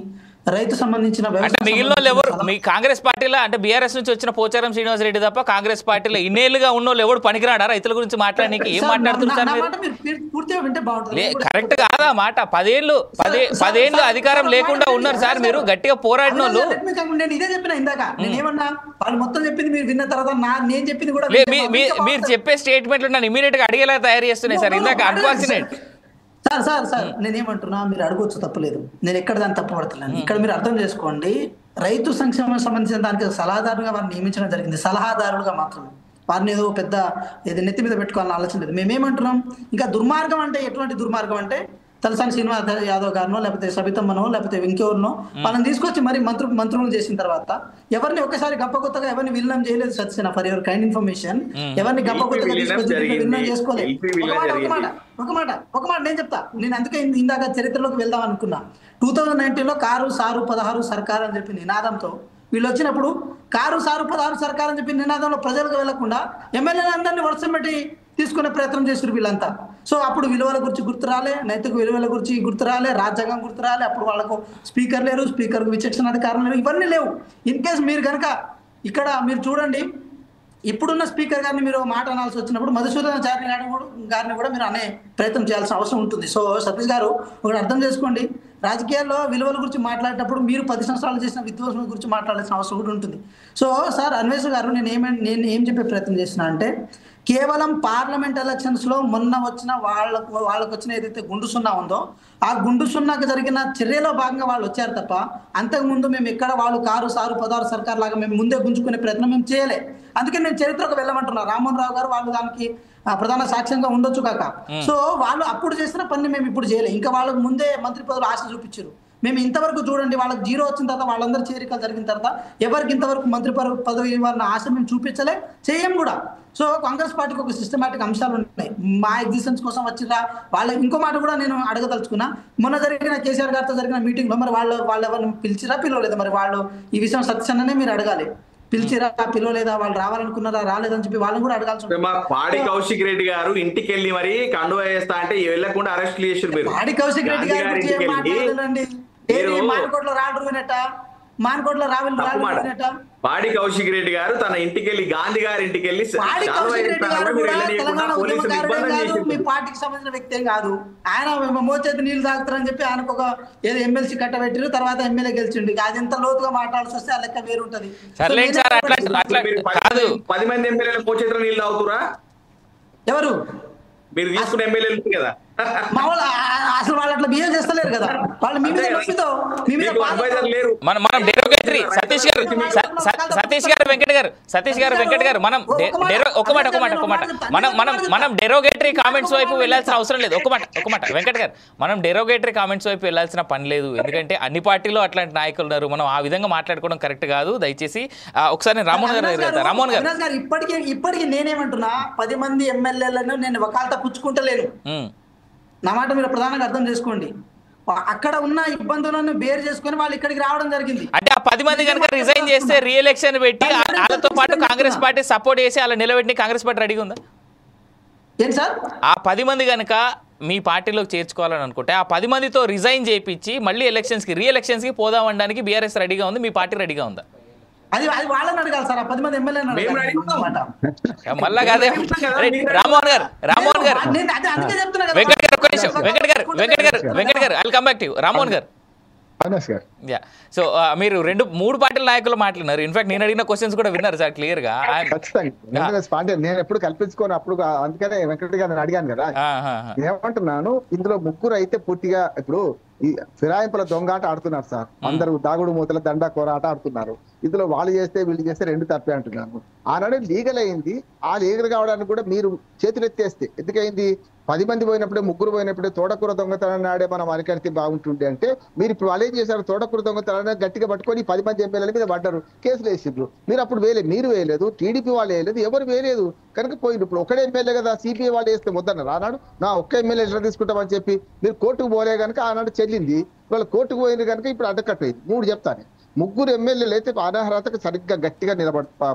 రైతు సంబంధించిన మిగిలిన వాళ్ళు ఎవరు మీ కాంగ్రెస్ పార్టీలో, అంటే బీఆర్ఎస్ నుంచి వచ్చిన పోచారం శ్రీనివాస్ రెడ్డి తప్ప కాంగ్రెస్ పార్టీలో ఇన్నేళ్లుగా ఉన్న వాళ్ళు ఎవరు పనికిరాడా రైతుల గురించి మాట్లాడడానికి? ఏం మాట్లాడుతున్నారు? కరెక్ట్ కాదా మాట? 10 ఏళ్ళు అధికారం లేకుండా ఉన్నారు సార్, మీరు గట్టిగా పోరాడిన వాళ్ళు. నేను ఇదే చెప్పిన ఇందాక, నేనేమన్నా వాళ్ళు మొత్తం చెప్పింది మీరు విన్న తర్వాత నేను చెప్పింది కూడా మీరు చెప్పే స్టేట్మెంట్లు నన్ను ఇమీడియట్ గా అడిగేలా తయారు చేస్తున్నాయి సార్. ఇందాక అన్ఫార్చునేట్ సార్ నేనేమంటున్నా, మీరు అడగొచ్చు, తప్పలేదు, నేను ఎక్కడ దాన్ని తప్పబడతలేను. ఇక్కడ మీరు అర్థం చేసుకోండి, రైతు సంక్షేమం సంబంధించిన దానికి సలహాదారుగా వారిని నియమించడం జరిగింది, సలహాదారులుగా మాత్రమే. వారిని ఏదో పెద్ద నెత్తి మీద పెట్టుకోవాలని ఆలోచన లేదు. మేమేమంటున్నాం, ఇంకా దుర్మార్గం అంటే ఎటువంటి దుర్మార్గం అంటే తలసాని శ్రీనివాస్ యాదవ్ గారినో లేకపోతే సబితమ్మనో లేకపోతే ఇంకెవరినో వాళ్ళని తీసుకొచ్చి మరి మంత్రులు చేసిన తర్వాత ఎవరిని ఒకసారి గప్ప కొత్తగా ఎవరిని విలీనం చేయలేదు. సత్యన ఫర్ యువర్ కైండ్ ఇన్ఫర్మేషన్, ఎవరిని గప్ప కొత్తగా తీసుకొచ్చి విలీనం చేసుకోలేదు. ఒక మాట నేను చెప్తా. నేను అందుకే ఇందాక చరిత్రలోకి వెళ్దాం అనుకున్నా. 2019లో కారు సారు 16 సర్కార్ అని చెప్పి నినాదంతో వీళ్ళు వచ్చినప్పుడు కారు సారు 16 సర్కార్ అని చెప్పి నినాదంలో ప్రజలకు వెళ్లకుండా ఎమ్మెల్యేలందరినీ వర్షం పెట్టి తీసుకునే ప్రయత్నం చేశారు వీళ్ళంతా. సో అప్పుడు విలువల గురించి గుర్తురాలే, నైతిక విలువల గురించి గుర్తురాలే, రాజ్యాంగం గుర్తురాలే. అప్పుడు వాళ్ళకు స్పీకర్ లేరు, స్పీకర్కు విచక్షణ అధికారం లేరు, ఇవన్నీ లేవు. ఇన్ కేస్ మీరు కనుక ఇక్కడ మీరు చూడండి, ఇప్పుడున్న స్పీకర్ గారిని మీరు మాట అనాల్సి వచ్చినప్పుడు మధుసూదనాచార్య గారిని కూడా మీరు అనే ప్రయత్నం చేయాల్సిన అవసరం ఉంటుంది. సో సతీష్ గారు ఒకటి అర్థం చేసుకోండి, రాజకీయాల్లో విలువల గురించి మాట్లాడేటప్పుడు మీరు 10 సంవత్సరాలు చేసిన విధ్వంసం గురించి మాట్లాడాల్సిన అవసరం కూడా ఉంటుంది. సో సార్ అన్వేష్ గారు, నేను ఏం చెప్పే ప్రయత్నం చేస్తున్నా అంటే, కేవలం పార్లమెంట్ ఎలక్షన్స్ లో మొన్న వచ్చిన వాళ్ళకు వచ్చిన ఏదైతే గుండు సున్నా ఉందో ఆ గుండు సున్నాకు జరిగిన చర్యలో భాగంగా వాళ్ళు వచ్చారు తప్ప అంతకుముందు మేము ఎక్కడ వాళ్ళు కారు సారు 16 సర్కార్ లాగా మేము ముందే గుంజుకునే ప్రయత్నం మేము చేయలే. అందుకే నేను చరిత్రకు వెళ్ళమంటున్నా. రామ్మోహన్ రావు గారు వాళ్ళు దానికి ప్రధాన సాక్ష్యంగా ఉండొచ్చు కాక. సో వాళ్ళు అప్పుడు చేసిన పని మేము ఇప్పుడు చేయలే. ఇంకా వాళ్ళకు ముందే మంత్రి పదవులు ఆశ చూపించారు. మేము ఇంతవరకు చూడండి, వాళ్ళకి 0 వచ్చిన తర్వాత వాళ్ళందరూ చేరికలు జరిగిన తర్వాత ఎవరికి ఇంతవరకు మంత్రి పదవి ఇవ్వాలన్న ఆశ మేము చూపించలే, చేయం కూడా. సో కాంగ్రెస్ పార్టీకి ఒక సిస్టమాటిక్ అంశాలు ఉన్నాయి. మా ఎగ్జిస్టెన్స్ కోసం వచ్చిరా వాళ్ళ. ఇంకో మాట కూడా నేను అడగదలుచుకున్నా, మొన్న జరిగిన కేసీఆర్ గారితో జరిగిన మీటింగ్ లో మరి వాళ్ళు ఎవరిని పిలిచిరా పిలవలేదా? మరి వాళ్ళు ఈ విషయం సత్యన్ననే మీరు అడగాలి. పిలిచిరా పిలవలేదా, వాళ్ళు రావాలనుకున్నారా రాలేదని చెప్పి వాళ్ళని కూడా అడగాల్సి ఉంటుంది. పాడి కౌశిక్ రెడ్డి గారు ఇంటికి వెళ్ళి మరి కండువా వేస్తా అంటే వెళ్ళకుండా అరెస్ట్ చేసారు. పాడి కౌశిక్ రెడ్డి గారి గురించి ఏం మాట్లాడాలండి? మానకోట్లో రాడు వినట, మానకోట్లో రావినట పాడి కౌశిక్ రెడ్డి గారు తన ఇంటికి వెళ్ళి గాంధీ గారి ఇంటికి వెళ్ళి పాడి కౌశిక్ రెడ్డి గారు కూడా తెలంగాణ పోలీసులు ఉద్యమకారుడే ఇబ్బంది కాదు, మీ చేసిండ్రు. పార్టీకి సంబంధించిన వ్యక్తి ఏం కాదు. ఆయన మోచేతి నీళ్లు తాగుతారని చెప్పి ఆయనకు ఒక ఏదో ఎమ్మెల్సీ కట్టబెట్టిరు, తర్వాత ఎమ్మెల్యే గెలిచిండు. అది ఎంత లోతుగా మాట్లాడాల్సి వస్తే ఆ లెక్క వేరుంటది. సర్లేండి సార్, అట్లా మీరు కాదు. 10 మంది ఎమ్మెల్యేల పోచేతులు నీళ్ళు తాగుతురా? ఎవరు మీరు తీసుకున్న ఎమ్మెల్యేలు కదా, మా వాళ్ళు అసలు వాళ్ళు అట్లా బిహేవ్ చేస్తలేరు కదా. వాళ్ళు మీ మీద నొప్పితో మీ మీద మీకు అడ్వైజర్ లేరు. మనం డెరోగేటరీ సతీష్ గారు వెంకట్ గారు మనం ఒక మాట మనం డెరోగేటరీ కామెంట్స్ వైపు వెళ్ళాల్సిన అవసరం లేదు. ఒక మాట వెంకట్ గారు, మనం డెరోగేటరీ కామెంట్స్ వైపు వెళ్ళాల్సిన పని లేదు. ఎందుకంటే అన్ని పార్టీలో అట్లాంటి నాయకులు ఉన్నారు. మనం ఆ విధంగా మాట్లాడుకోవడం కరెక్ట్ కాదు. దయచేసి ఒకసారి రామ్మోహన్ గారు ఇప్పటికీ నేనేమంటున్నా, 10 మంది ఎమ్మెల్యేలను నేను వకాల్తా పుచ్చుకుంటలేను. నా మాట మీరు ప్రధానంగా అర్థం చేసుకోండి. అక్కడ ఉన్న ఇబ్బందులను బేర్ చేసుకుని వాళ్ళు ఇక్కడికి రావడం జరిగింది. అంటే ఆ 10 మంది కనుక రిజైన్ చేస్తే రీఎలక్షన్ పెట్టి వాళ్ళతో పాటు కాంగ్రెస్ పార్టీ సపోర్ట్ చేసి అలా నిలబెట్టి కాంగ్రెస్ పార్టీ రెడీగా ఉందా? ఏంటి సార్? ఆ 10 మంది కనుక మీ పార్టీలోకి చేర్చుకోవాలని అనుకుంటే ఆ 10 మందితో రిజైన్ చేయించి మళ్ళీ రీఎలక్షన్స్ కి పోదామనడానికి బీఆర్ఎస్ రెడీగా ఉంది, మీ పార్టీ రెడీగా ఉందా? అది వాళ్ళని అడగాలి సార్. ఆ 10 మంది ఎమ్మెల్యేలను మళ్ళా కాదే. రామ్మోహన్ గారు వెంకట్ గారు ఒక్క నిమిషం. వెంకట్ గారు I will come back to you. Rammohan గారు, యా, సో మీరు 2-3 పార్టీల నాయకులు మాట్లాడినారు. ఇన్ఫాక్ట్ నేను అడిగిన క్వశ్చన్స్ కూడా విన్నారు సార్ క్లియర్ గా. ఖచ్చితంగా నేను ఎప్పుడు కల్పించుకోను, అప్పుడు అందుకనే వెంకట గారిని అడిగాను కదా. ఏమంటున్నాను, ఇందులో ముగ్గురు అయితే పూర్తిగా ఇప్పుడు ఈ ఫిరాయింపుల దొంగాట ఆడుతున్నారు సార్. అందరూ దాగుడు మూతల దండా కోర ఆట ఆడుతున్నారు. ఇందులో వాళ్ళు చేస్తే వీళ్ళు చేస్తే 2 తప్పే అంటున్నాను. ఆనాడు లీగల్ అయింది. ఆ లీగల్ కావడానికి కూడా మీరు చేతులు ఎత్తేస్తే ఎందుకైంది? 10 మంది పోయినప్పుడే, ముగ్గురు పోయినప్పుడే తోటకూర దొంగతనాన్ని ఆడే మనం అరికడితే బాగుంటుండే అంటే మీరు ఇప్పుడు వాళ్ళు ఏం చేశారు? తోటకూర దొంగతనాన్ని గట్టిగా పట్టుకొని 10 మంది ఎమ్మెల్యేల మీద పడ్డారు, కేసులు వేసిండ్రు. మీరు అప్పుడు మీరు వేయలేదు, టీడీపీ వాళ్ళు వేయలేదు, ఎవరు వేయలేదు కనుక పోయింది. ఇప్పుడు ఒకటే ఎమ్మెల్యే కదా, సిపిఐ వాళ్ళు వేస్తే వద్దన్నారు. ఆనాడు నా ఒక్క ఎమ్మెల్యే ఎట్లా తీసుకుంటామని చెప్పి మీరు కోర్టుకు పోలే కనుక ఆనాడు చెల్లింది. వాళ్ళు కోర్టుకు పోయింది కనుక ఇప్పుడు అడ్డకట్టయింది. 3 చెప్తాను. ముగ్గురు ఎమ్మెల్యేలు అయితే అనర్హతకు సరిగ్గా గట్టిగా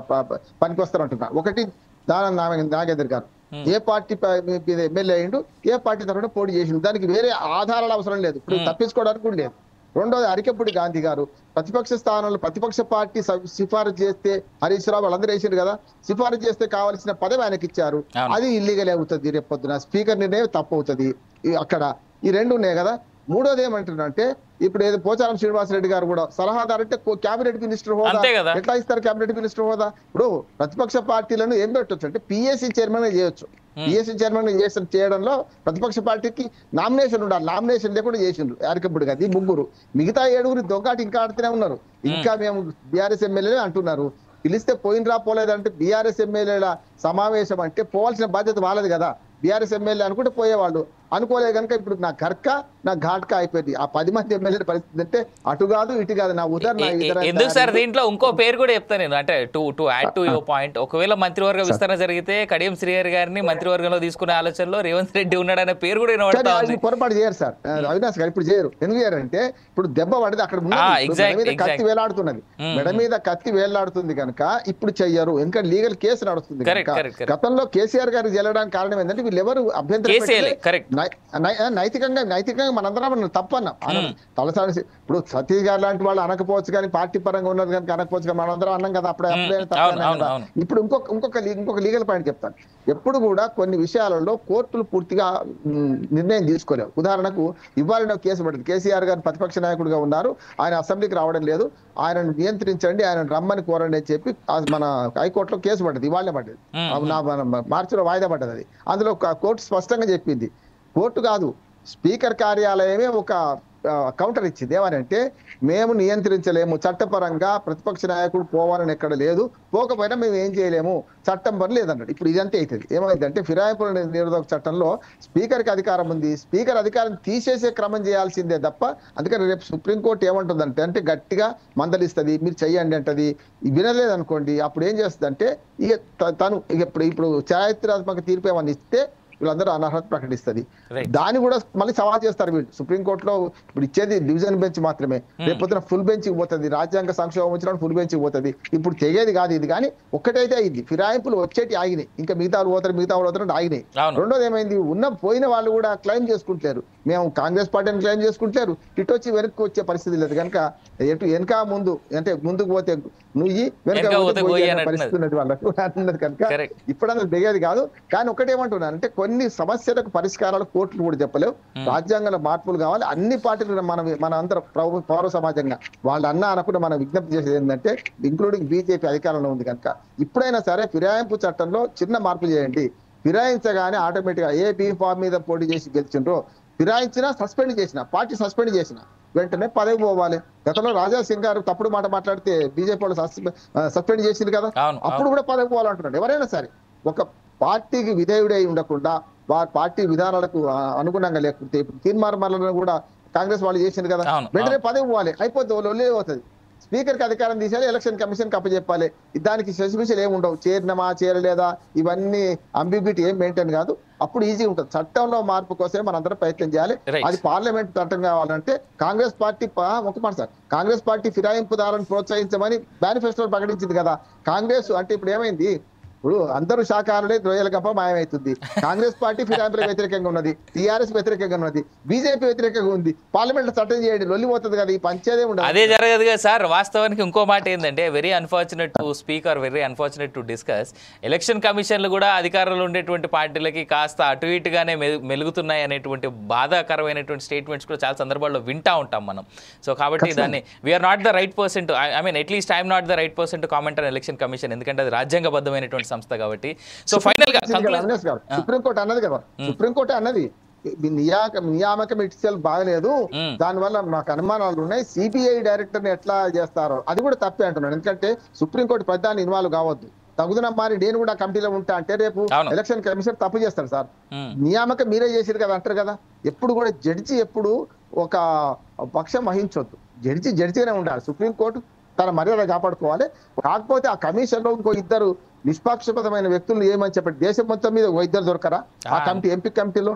పనికొస్తారంటున్నా. ఒకటి దానం నాగేందర్ గారు ఏ పార్టీ ఎమ్మెల్యే అయ్యిండు, ఏ పార్టీ తరఫున పోటీ చేసిండు, దానికి వేరే ఆధారాలు అవసరం లేదు, ఇప్పుడు తప్పించుకోవడానికి కూడా లేదు. రెండోది అరికెప్పుడు గాంధీ గారు ప్రతిపక్ష స్థానంలో ప్రతిపక్ష పార్టీ సిఫారసు చేస్తే హరీష్ రావు వాళ్ళందరూ వేసిండు కదా, సిఫారసు చేస్తే కావాల్సిన పదవి ఆయనకి ఇచ్చారు. అది ఇల్లీగల్ అవుతుంది. రేపు పొద్దున స్పీకర్ నిర్ణయం తప్పు అవుతుంది. అక్కడ ఈ 2 ఉన్నాయి కదా. మూడోది ఏమంటున్నారంటే ఇప్పుడు ఏదో పోచారం శ్రీనివాసరెడ్డి గారు కూడా సలహాదారు అంటే క్యాబినెట్ మినిస్టర్ హోదా ఎట్లా ఇస్తారు? క్యాబినెట్ మినిస్టర్ హోదా ఇప్పుడు ప్రతిపక్ష పార్టీలను ఏం పెట్టొచ్చు అంటే పిఎస్సి చైర్మన్ చేయొచ్చు. పిఎస్సి చైర్మన్ చేయడంలో ప్రతిపక్ష పార్టీకి నామినేషన్ ఉండాలి. నామినేషన్ లేకుండా చేసిండ్రు యారకప్పుడు గారు. ఈ ముగ్గురు, మిగతా 7 దొంగాటి ఇంకా ఆడుతూనే ఉన్నారు. ఇంకా మేము బీఆర్ఎస్ ఎమ్మెల్యేలే అంటున్నారు. పిలిస్తే పోయినరా పోలేదంటే బీఆర్ఎస్ ఎమ్మెల్యేల సమావేశం అంటే పోవాల్సిన బాధ్యత వాళ్ళది కదా. బీఆర్ఎస్ ఎమ్మెల్యే అనుకుంటే పోయేవాళ్ళు, అనుకోలే కనుక ఇప్పుడు నా ఘర్కా నా ఘాట్కా అయిపోయింది. ఆ 10 మంది ఎమ్మెల్యేల పరిస్థితి అంటే అటు కాదు ఇటు కాదు. నా ఉదాహరణ ఎందుకు సార్ దీంట్లో ఇంకో పేరు కూడా చెప్తాను నేను, అంటే to add to your point. ఒకవేళ మంత్రివర్గ విస్తరణ జరిగితే కడియం శ్రీహరి గారిని మంత్రివర్గంలో తీసుకునే ఆలోచనలో రేవంత్ రెడ్డి ఉన్నాడనే పేరు కూడా వినబడతా ఉంది. పొరపాటు చేయరు సార్ అవినాష్ గారు, ఇప్పుడు చేయరు. ఎందుకు చేయరంటే ఇప్పుడు దెబ్బ పడితే అక్కడ కత్తి వేలాడుతున్నది, మెడ మీద కత్తి వేలాడుతుంది కనుక ఇప్పుడు చెయ్యరు. ఎందుకంటే లీగల్ కేసు నడుస్తుంది. గతంలో కేసీఆర్ గారికి వెళ్ళడానికి కారణం ఏంటంటే వీళ్ళెవరు అభ్యంతరం నైతికంగా మనందరం తప్పన్నాం. తలసాని ఇప్పుడు సతీష్ గారు లాంటి వాళ్ళు అనకపోవచ్చు కానీ పార్టీ పరంగా ఉన్నది కనుక అనకపోవచ్చు కానీ మనందరం అన్నాం కదా అప్పుడే. ఇప్పుడు ఇంకొక లీగల్ పాయింట్ చెప్తాను. ఎప్పుడు కూడా కొన్ని విషయాలలో కోర్టులు పూర్తిగా నిర్ణయం తీసుకోలేవు. ఉదాహరణకు ఇవాళ కేసు పడింది. కేసీఆర్ గారు ప్రతిపక్ష నాయకుడిగా ఉన్నారు, ఆయన అసెంబ్లీకి రావడం లేదు, ఆయనను నియంత్రించండి, ఆయన రమ్మని కోరండి అని చెప్పి మన హైకోర్టులో కేసు పడ్డది. ఇవాళనే పడ్డది, మార్చిలో వాయిదా పడ్డది. అది అందులో కోర్టు స్పష్టంగా చెప్పింది, కోర్టు కాదు స్పీకర్ కార్యాలయమే ఒక కౌంటర్ ఇచ్చింది. ఏమనంటే మేము నియంత్రించలేము, చట్టపరంగా ప్రతిపక్ష నాయకుడు పోవాలని ఎక్కడ లేదు, పోకపోయినా మేము ఏం చేయలేము, చట్టం పని లేదన్నాడు. ఇప్పుడు ఇదంతే అవుతుంది. ఏమైందంటే ఫిరాయింపుల నిరోధక చట్టంలో స్పీకర్కి అధికారం ఉంది, స్పీకర్ అధికారం తీసేసే క్రమం చేయాల్సిందే తప్ప. అందుకని రేపు సుప్రీంకోర్టు ఏమంటుందంటే అంటే గట్టిగా మందలిస్తుంది, మీరు చెయ్యండి అంటది. వినలేదనుకోండి అప్పుడు ఏం చేస్తుందంటే ఇక తను ఇప్పుడు చారిత్రాత్మక తీర్పు ఏమన్నా ఇస్తే వీళ్ళందరూ అనర్హత ప్రకటిస్తుంది. దాన్ని కూడా మళ్ళీ సవాల్ చేస్తారు వీళ్ళు. సుప్రీంకోర్టులో ఇప్పుడు ఇచ్చేది డివిజన్ బెంచ్ మాత్రమే, రేపొద్దున ఫుల్ బెంచ్కి పోతుంది. రాజ్యాంగ సంక్షోభం వచ్చినప్పుడు ఫుల్ బెంచ్కి పోతుంది. ఇప్పుడు తెగేది కాదు ఇది. కానీ ఒక్కటైతే అయింది, ఫిరాయింపులు వచ్చేటి ఆగినాయి, ఇంకా మిగతా వాళ్ళు పోతారు ఆగినాయి. రెండోది ఏమైంది, పోయిన వాళ్ళు కూడా క్లెయిమ్ చేసుకుంటారు. మేము కాంగ్రెస్ పార్టీని క్లెయిమ్ చేసుకుంటారు, ఇటు వచ్చి వెనక్కి వచ్చే పరిస్థితి లేదు. కనుక ఎటు వెనక ముందు అంటే ముందుకు పోతే నుయ్యి వెనక పరిస్థితి ఉన్నది వాళ్ళకు అన్నది. కనుక ఇప్పుడు అందులో దిగేది కాదు. కానీ ఒకటేమంటున్నాను అంటే కొన్ని సమస్యలకు పరిష్కారాలు కోర్టులు కూడా చెప్పలేవు. రాజ్యాంగంలో మార్పులు కావాలి. అన్ని పార్టీలు మన అందరం పౌర సమాజంగా వాళ్ళు అనకుండా మనం విజ్ఞప్తి చేసేది ఏంటంటే ఇంక్లూడింగ్ బీజేపీ అధికారంలో ఉంది కనుక ఇప్పుడైనా సరే ఫిరాయింపు చట్టంలో చిన్న మార్పు చేయండి. ఫిరాయించగానే ఆటోమేటిక్ గా ఏ బీ ఫామ్ మీద పోటీ చేసి గెలిచిండ్రో ఫిరాయించినా సస్పెండ్ చేసిన పార్టీ సస్పెండ్ చేసిన వెంటనే పదవి పోవాలి. గతంలో రాజా సింగ్ గారు తప్పుడు మాట మాట్లాడితే బీజేపీ వాళ్ళు సస్పెండ్ చేసింది కదా, అప్పుడు కూడా పదవి పోవాలంటున్నాడు. ఎవరైనా సరే ఒక పార్టీకి విధేయుడై ఉండకుండా వారి పార్టీ విధానాలకు అనుగుణంగా లేకపోతే ఇప్పుడు తీర్మానాలను కూడా కాంగ్రెస్ వాళ్ళు చేసింది కదా, వెంటనే పదవి పోవాలి. అయిపోతుంది, అవుతుంది. స్పీకర్ కి అధికారం తీసేయాలి, ఎలక్షన్ కమిషన్ అప్పచెప్పాలి. దానికి శశిభూషలు ఏమి ఉండవు, చేరినమా చేరలేదా ఇవన్నీ అంబిగ్యూటీ ఏం మెయింటైన్ కాదు. అప్పుడు ఈజీ ఉంటుంది. చట్టంలో మార్పు కోసమే మనందరం ప్రయత్నం చేయాలి. అది పార్లమెంట్ చట్టం కావాలంటే కాంగ్రెస్ పార్టీ ఒక మాట సార్, కాంగ్రెస్ పార్టీ ఫిరాయింపుదారులను ప్రోత్సహించమని మేనిఫెస్టోలో ప్రకటించింది కదా. కాంగ్రెస్ అంటే ఇప్పుడు ఏమైంది, ఇప్పుడు అందరూ శాఖారులే రొయ్యల గప్ప మాయమవుతుంది. కాంగ్రెస్ పార్టీ ఫిరాయింపులకు వ్యతిరేకంగా ఉన్నది, టీఆర్ఎస్ వ్యతిరేకంగా ఉన్నది, బీజేపీ వ్యతిరేకంగా ఉంది. పార్లమెంట్ చట్టం చేయండి, లొల్లిపోతుంది కదా, ఈ పంచేదే ఉండదు. అదే జరగదు కదా సార్. వాస్తవానికి ఇంకో మాట ఏంటంటే very unfortunate to speak or very unfortunate to discuss, election కమిషన్లు కూడా అధికారంలో ఉండేటువంటి పార్టీలకి కాస్త అటు ఇటుగానే మెలుగుతున్నాయి అనేటువంటి బాధాకరమైనటువంటి స్టేట్మెంట్స్ కూడా చాలా సందర్భాల్లో వింటా ఉంటాం మనం. సో కాబట్టి దాన్ని we're not the right person to I mean at least I'm not the right person to comment on election commission, ఎందుకంటే అది రాజ్యాంగబద్ధమైనటువంటి సంస్థ కాబట్టి. సో ఫైనల్ గా సుప్రీంకోర్టు అన్నది కదా, సుప్రీంకోర్టు అన్నది నియామకం ఇట్సెల్ బాగలేదు, దానివల్ల మాకు అనుమానాలు ఉన్నాయి, సిబిఐ డైరెక్టర్ ని ఎట్లా చేస్తారో అది కూడా తప్పే అంటున్నాను. ఎందుకంటే సుప్రీంకోర్టు పెద్దాన్ని ఇన్వాల్వ్ కావద్దు. తగుదనమ్మా అని నేను కూడా కమిటీలో ఉంటా అంటే రేపు ఎలక్షన్ కమిషన్ తప్పు చేస్తాడు సార్. నియామకం మీరే చేసారు కదా అంటారు కదా. ఎప్పుడు కూడా జడ్జి ఎప్పుడు ఒక పక్షం వహించొద్దు, జడ్జిగానే ఉండాలి. సుప్రీంకోర్టు తన మర్యాద కాపాడుకోవాలి. కాకపోతే ఆ కమిషన్ లో ఇంకో ఇద్దరు నిష్పాక్షపాతమైన వ్యక్తులు ఏమని చెప్పండి, దేశం మొత్తం మీద ఇద్దరు దొరకరా ఆ కమిటీ, ఎంపీ కమిటీలో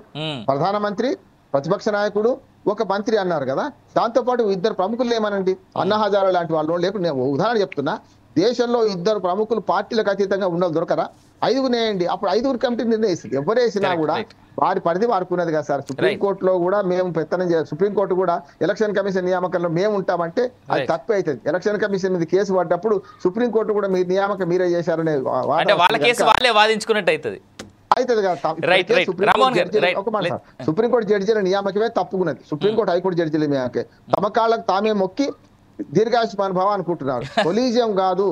ప్రధానమంత్రి, ప్రతిపక్ష నాయకుడు, ఒక మంత్రి అన్నారు కదా. దాంతో పాటు ఇద్దరు ప్రముఖులు ఏమనండి, అన్నా హజారే లాంటి వాళ్ళు. లేకుండా నేను ఉదాహరణ చెప్తున్నా, దేశంలో ఇద్దరు ప్రముఖులు పార్టీలకు అతీతంగా ఉన్నది దొరకరా, 5 నేయండి. అప్పుడు 5 కమిటీ నిర్ణయిస్తుంది. ఎవరేసినా కూడా వారి పరిధి వాడుకున్నది కదా సార్. సుప్రీంకోర్టులో కూడా మేము పెత్తనం చేయాలి. సుప్రీంకోర్టు కూడా ఎలక్షన్ కమిషన్ నియామకంలో మేము ఉంటామంటే అది తప్పే అవుతుంది. ఎలక్షన్ కమిషన్ మీద కేసు పడ్డప్పుడు సుప్రీంకోర్టు కూడా మీ నియామకం మీరే చేశారనే వాదించుకున్నట్టు అవుతుంది ఒక మాట, సుప్రీంకోర్టు జడ్జీల నియామకమే తప్పుకున్నది. సుప్రీంకోర్టు హైకోర్టు జడ్జీల నియామకే తమ కాళ్ళకు తామే మొక్కి దీర్ఘాయుష్మాన్ భవ అనుకుంటున్నారు. కొలీజియం కాదు,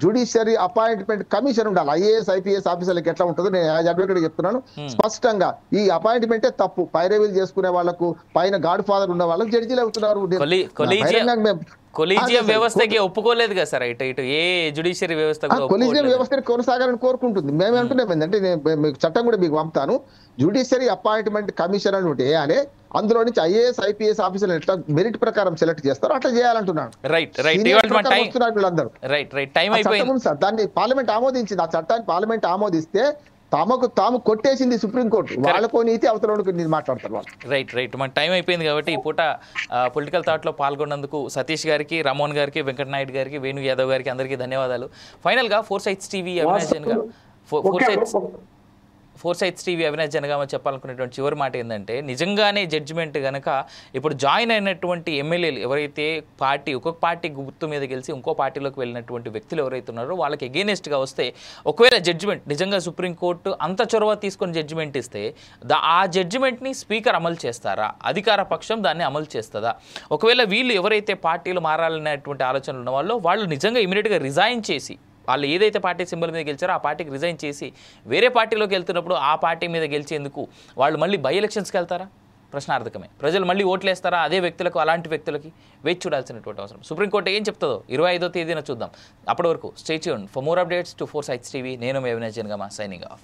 జ్యుడిషియరీ అపాయింట్మెంట్ కమిషన్ ఉండాలి. ఐఏఎస్ ఐపీఎస్ ఆఫీసర్లకు ఎట్లా ఉంటుందో నేను యాజ్ అడ్వకేట్ చెప్తున్నాను స్పష్టంగా. ఈ అపాయింట్మెంటే తప్పు. పైరవీలు చేసుకునే వాళ్ళకు, పైన గాడ్ ఫాదర్ ఉన్న వాళ్ళకు జడ్జీలు అవుతున్నారు. కొలీజియం వ్యవస్థకి ఒప్పుకోలేదు కదా సార్. ఇటు ఏ జ్యుడిషియరీ వ్యవస్థ కొలీజియం వ్యవస్థని కొనసాగాలని కోరుకుంటుంది. మేమేమంటున్నాం ఏంటంటే నేను చట్టం కూడా మీకు పంపుతాను. జ్యుడిషియరీ అపాయింట్మెంట్ కమిషన్ అని ఉంటే వేయాలి. అందులో నుంచి ఐఏఎస్ ఐపీఎస్ ఆఫీసర్లు ఎట్లా మెరిట్ ప్రకారం సెలెక్ట్ చేస్తారు అట్లా చేయాలంటున్నాను. దాన్ని పార్లమెంట్ ఆమోదించింది. ఆ చట్టాన్ని పార్లమెంట్ ఆమోదిస్తే తమకు తాము కొట్టేసింది సుప్రీంకోర్టు. వాళ్ళకో నీతి అవతల మాట్లాడతారు వాళ్ళు. రైట్ మన టైం అయిపోయింది కాబట్టి ఈ పూట పొలిటికల్ థాట్ లో పాల్గొన్నందుకు సతీష్ గారికి, రామోహన్ గారికి, వెంకటనాయుడు గారికి, వేణు యాదవ్ గారికి అందరికీ ధన్యవాదాలు. ఫైనల్ గా four sides TV Avinash Janagama చెప్పాలనుకునేటువంటి చివరి మాట ఏంటంటే, నిజంగానే జడ్జిమెంట్ కనుక ఇప్పుడు జాయిన్ అయినటువంటి ఎమ్మెల్యేలు ఎవరైతే ఒక్కొక్క పార్టీ గుర్తు మీద గెలిచి ఇంకో పార్టీలోకి వెళ్ళినటువంటి వ్యక్తులు ఎవరైతే ఉన్నారో వాళ్ళకి ఎగెయినెస్ట్గా వస్తే, ఒకవేళ జడ్జిమెంట్ నిజంగా సుప్రీంకోర్టు అంత చొరవ తీసుకొని జడ్జిమెంట్ ఇస్తే ఆ జడ్జిమెంట్ని స్పీకర్ అమలు చేస్తారా, అధికార పక్షం దాన్ని అమలు చేస్తుందా? ఒకవేళ వీళ్ళు ఎవరైతే పార్టీలు మారాలనేటువంటి ఆలోచనలు ఉన్న వాళ్ళు నిజంగా ఇమీడియట్గా రిజైన్ చేసి, వాళ్ళు ఏదైతే పార్టీ సింబల్ మీద గెలిచారో ఆ పార్టీకి రిజైన్ చేసి వేరే పార్టీలోకి వెళ్తున్నప్పుడు ఆ పార్టీ మీద గెలిచేందుకు వాళ్ళు మళ్ళీ బై ఎలక్షన్స్కి వెళ్తారా? ప్రశ్నార్థకమే. ప్రజలు మళ్ళీ ఓట్లు వేస్తారా అదే వ్యక్తులకు, అలాంటి వ్యక్తులకి? వేచి చూడాల్సినటువంటి అవసరం. సుప్రీంకోర్టు ఏం చెప్తుందో 25వ తేదీన చూద్దాం. అప్పటి వరకు stay tuned for more updates to four sides TV. నేను మీ అవినాష్ జనగామ, సైనింగ్ ఆఫ్.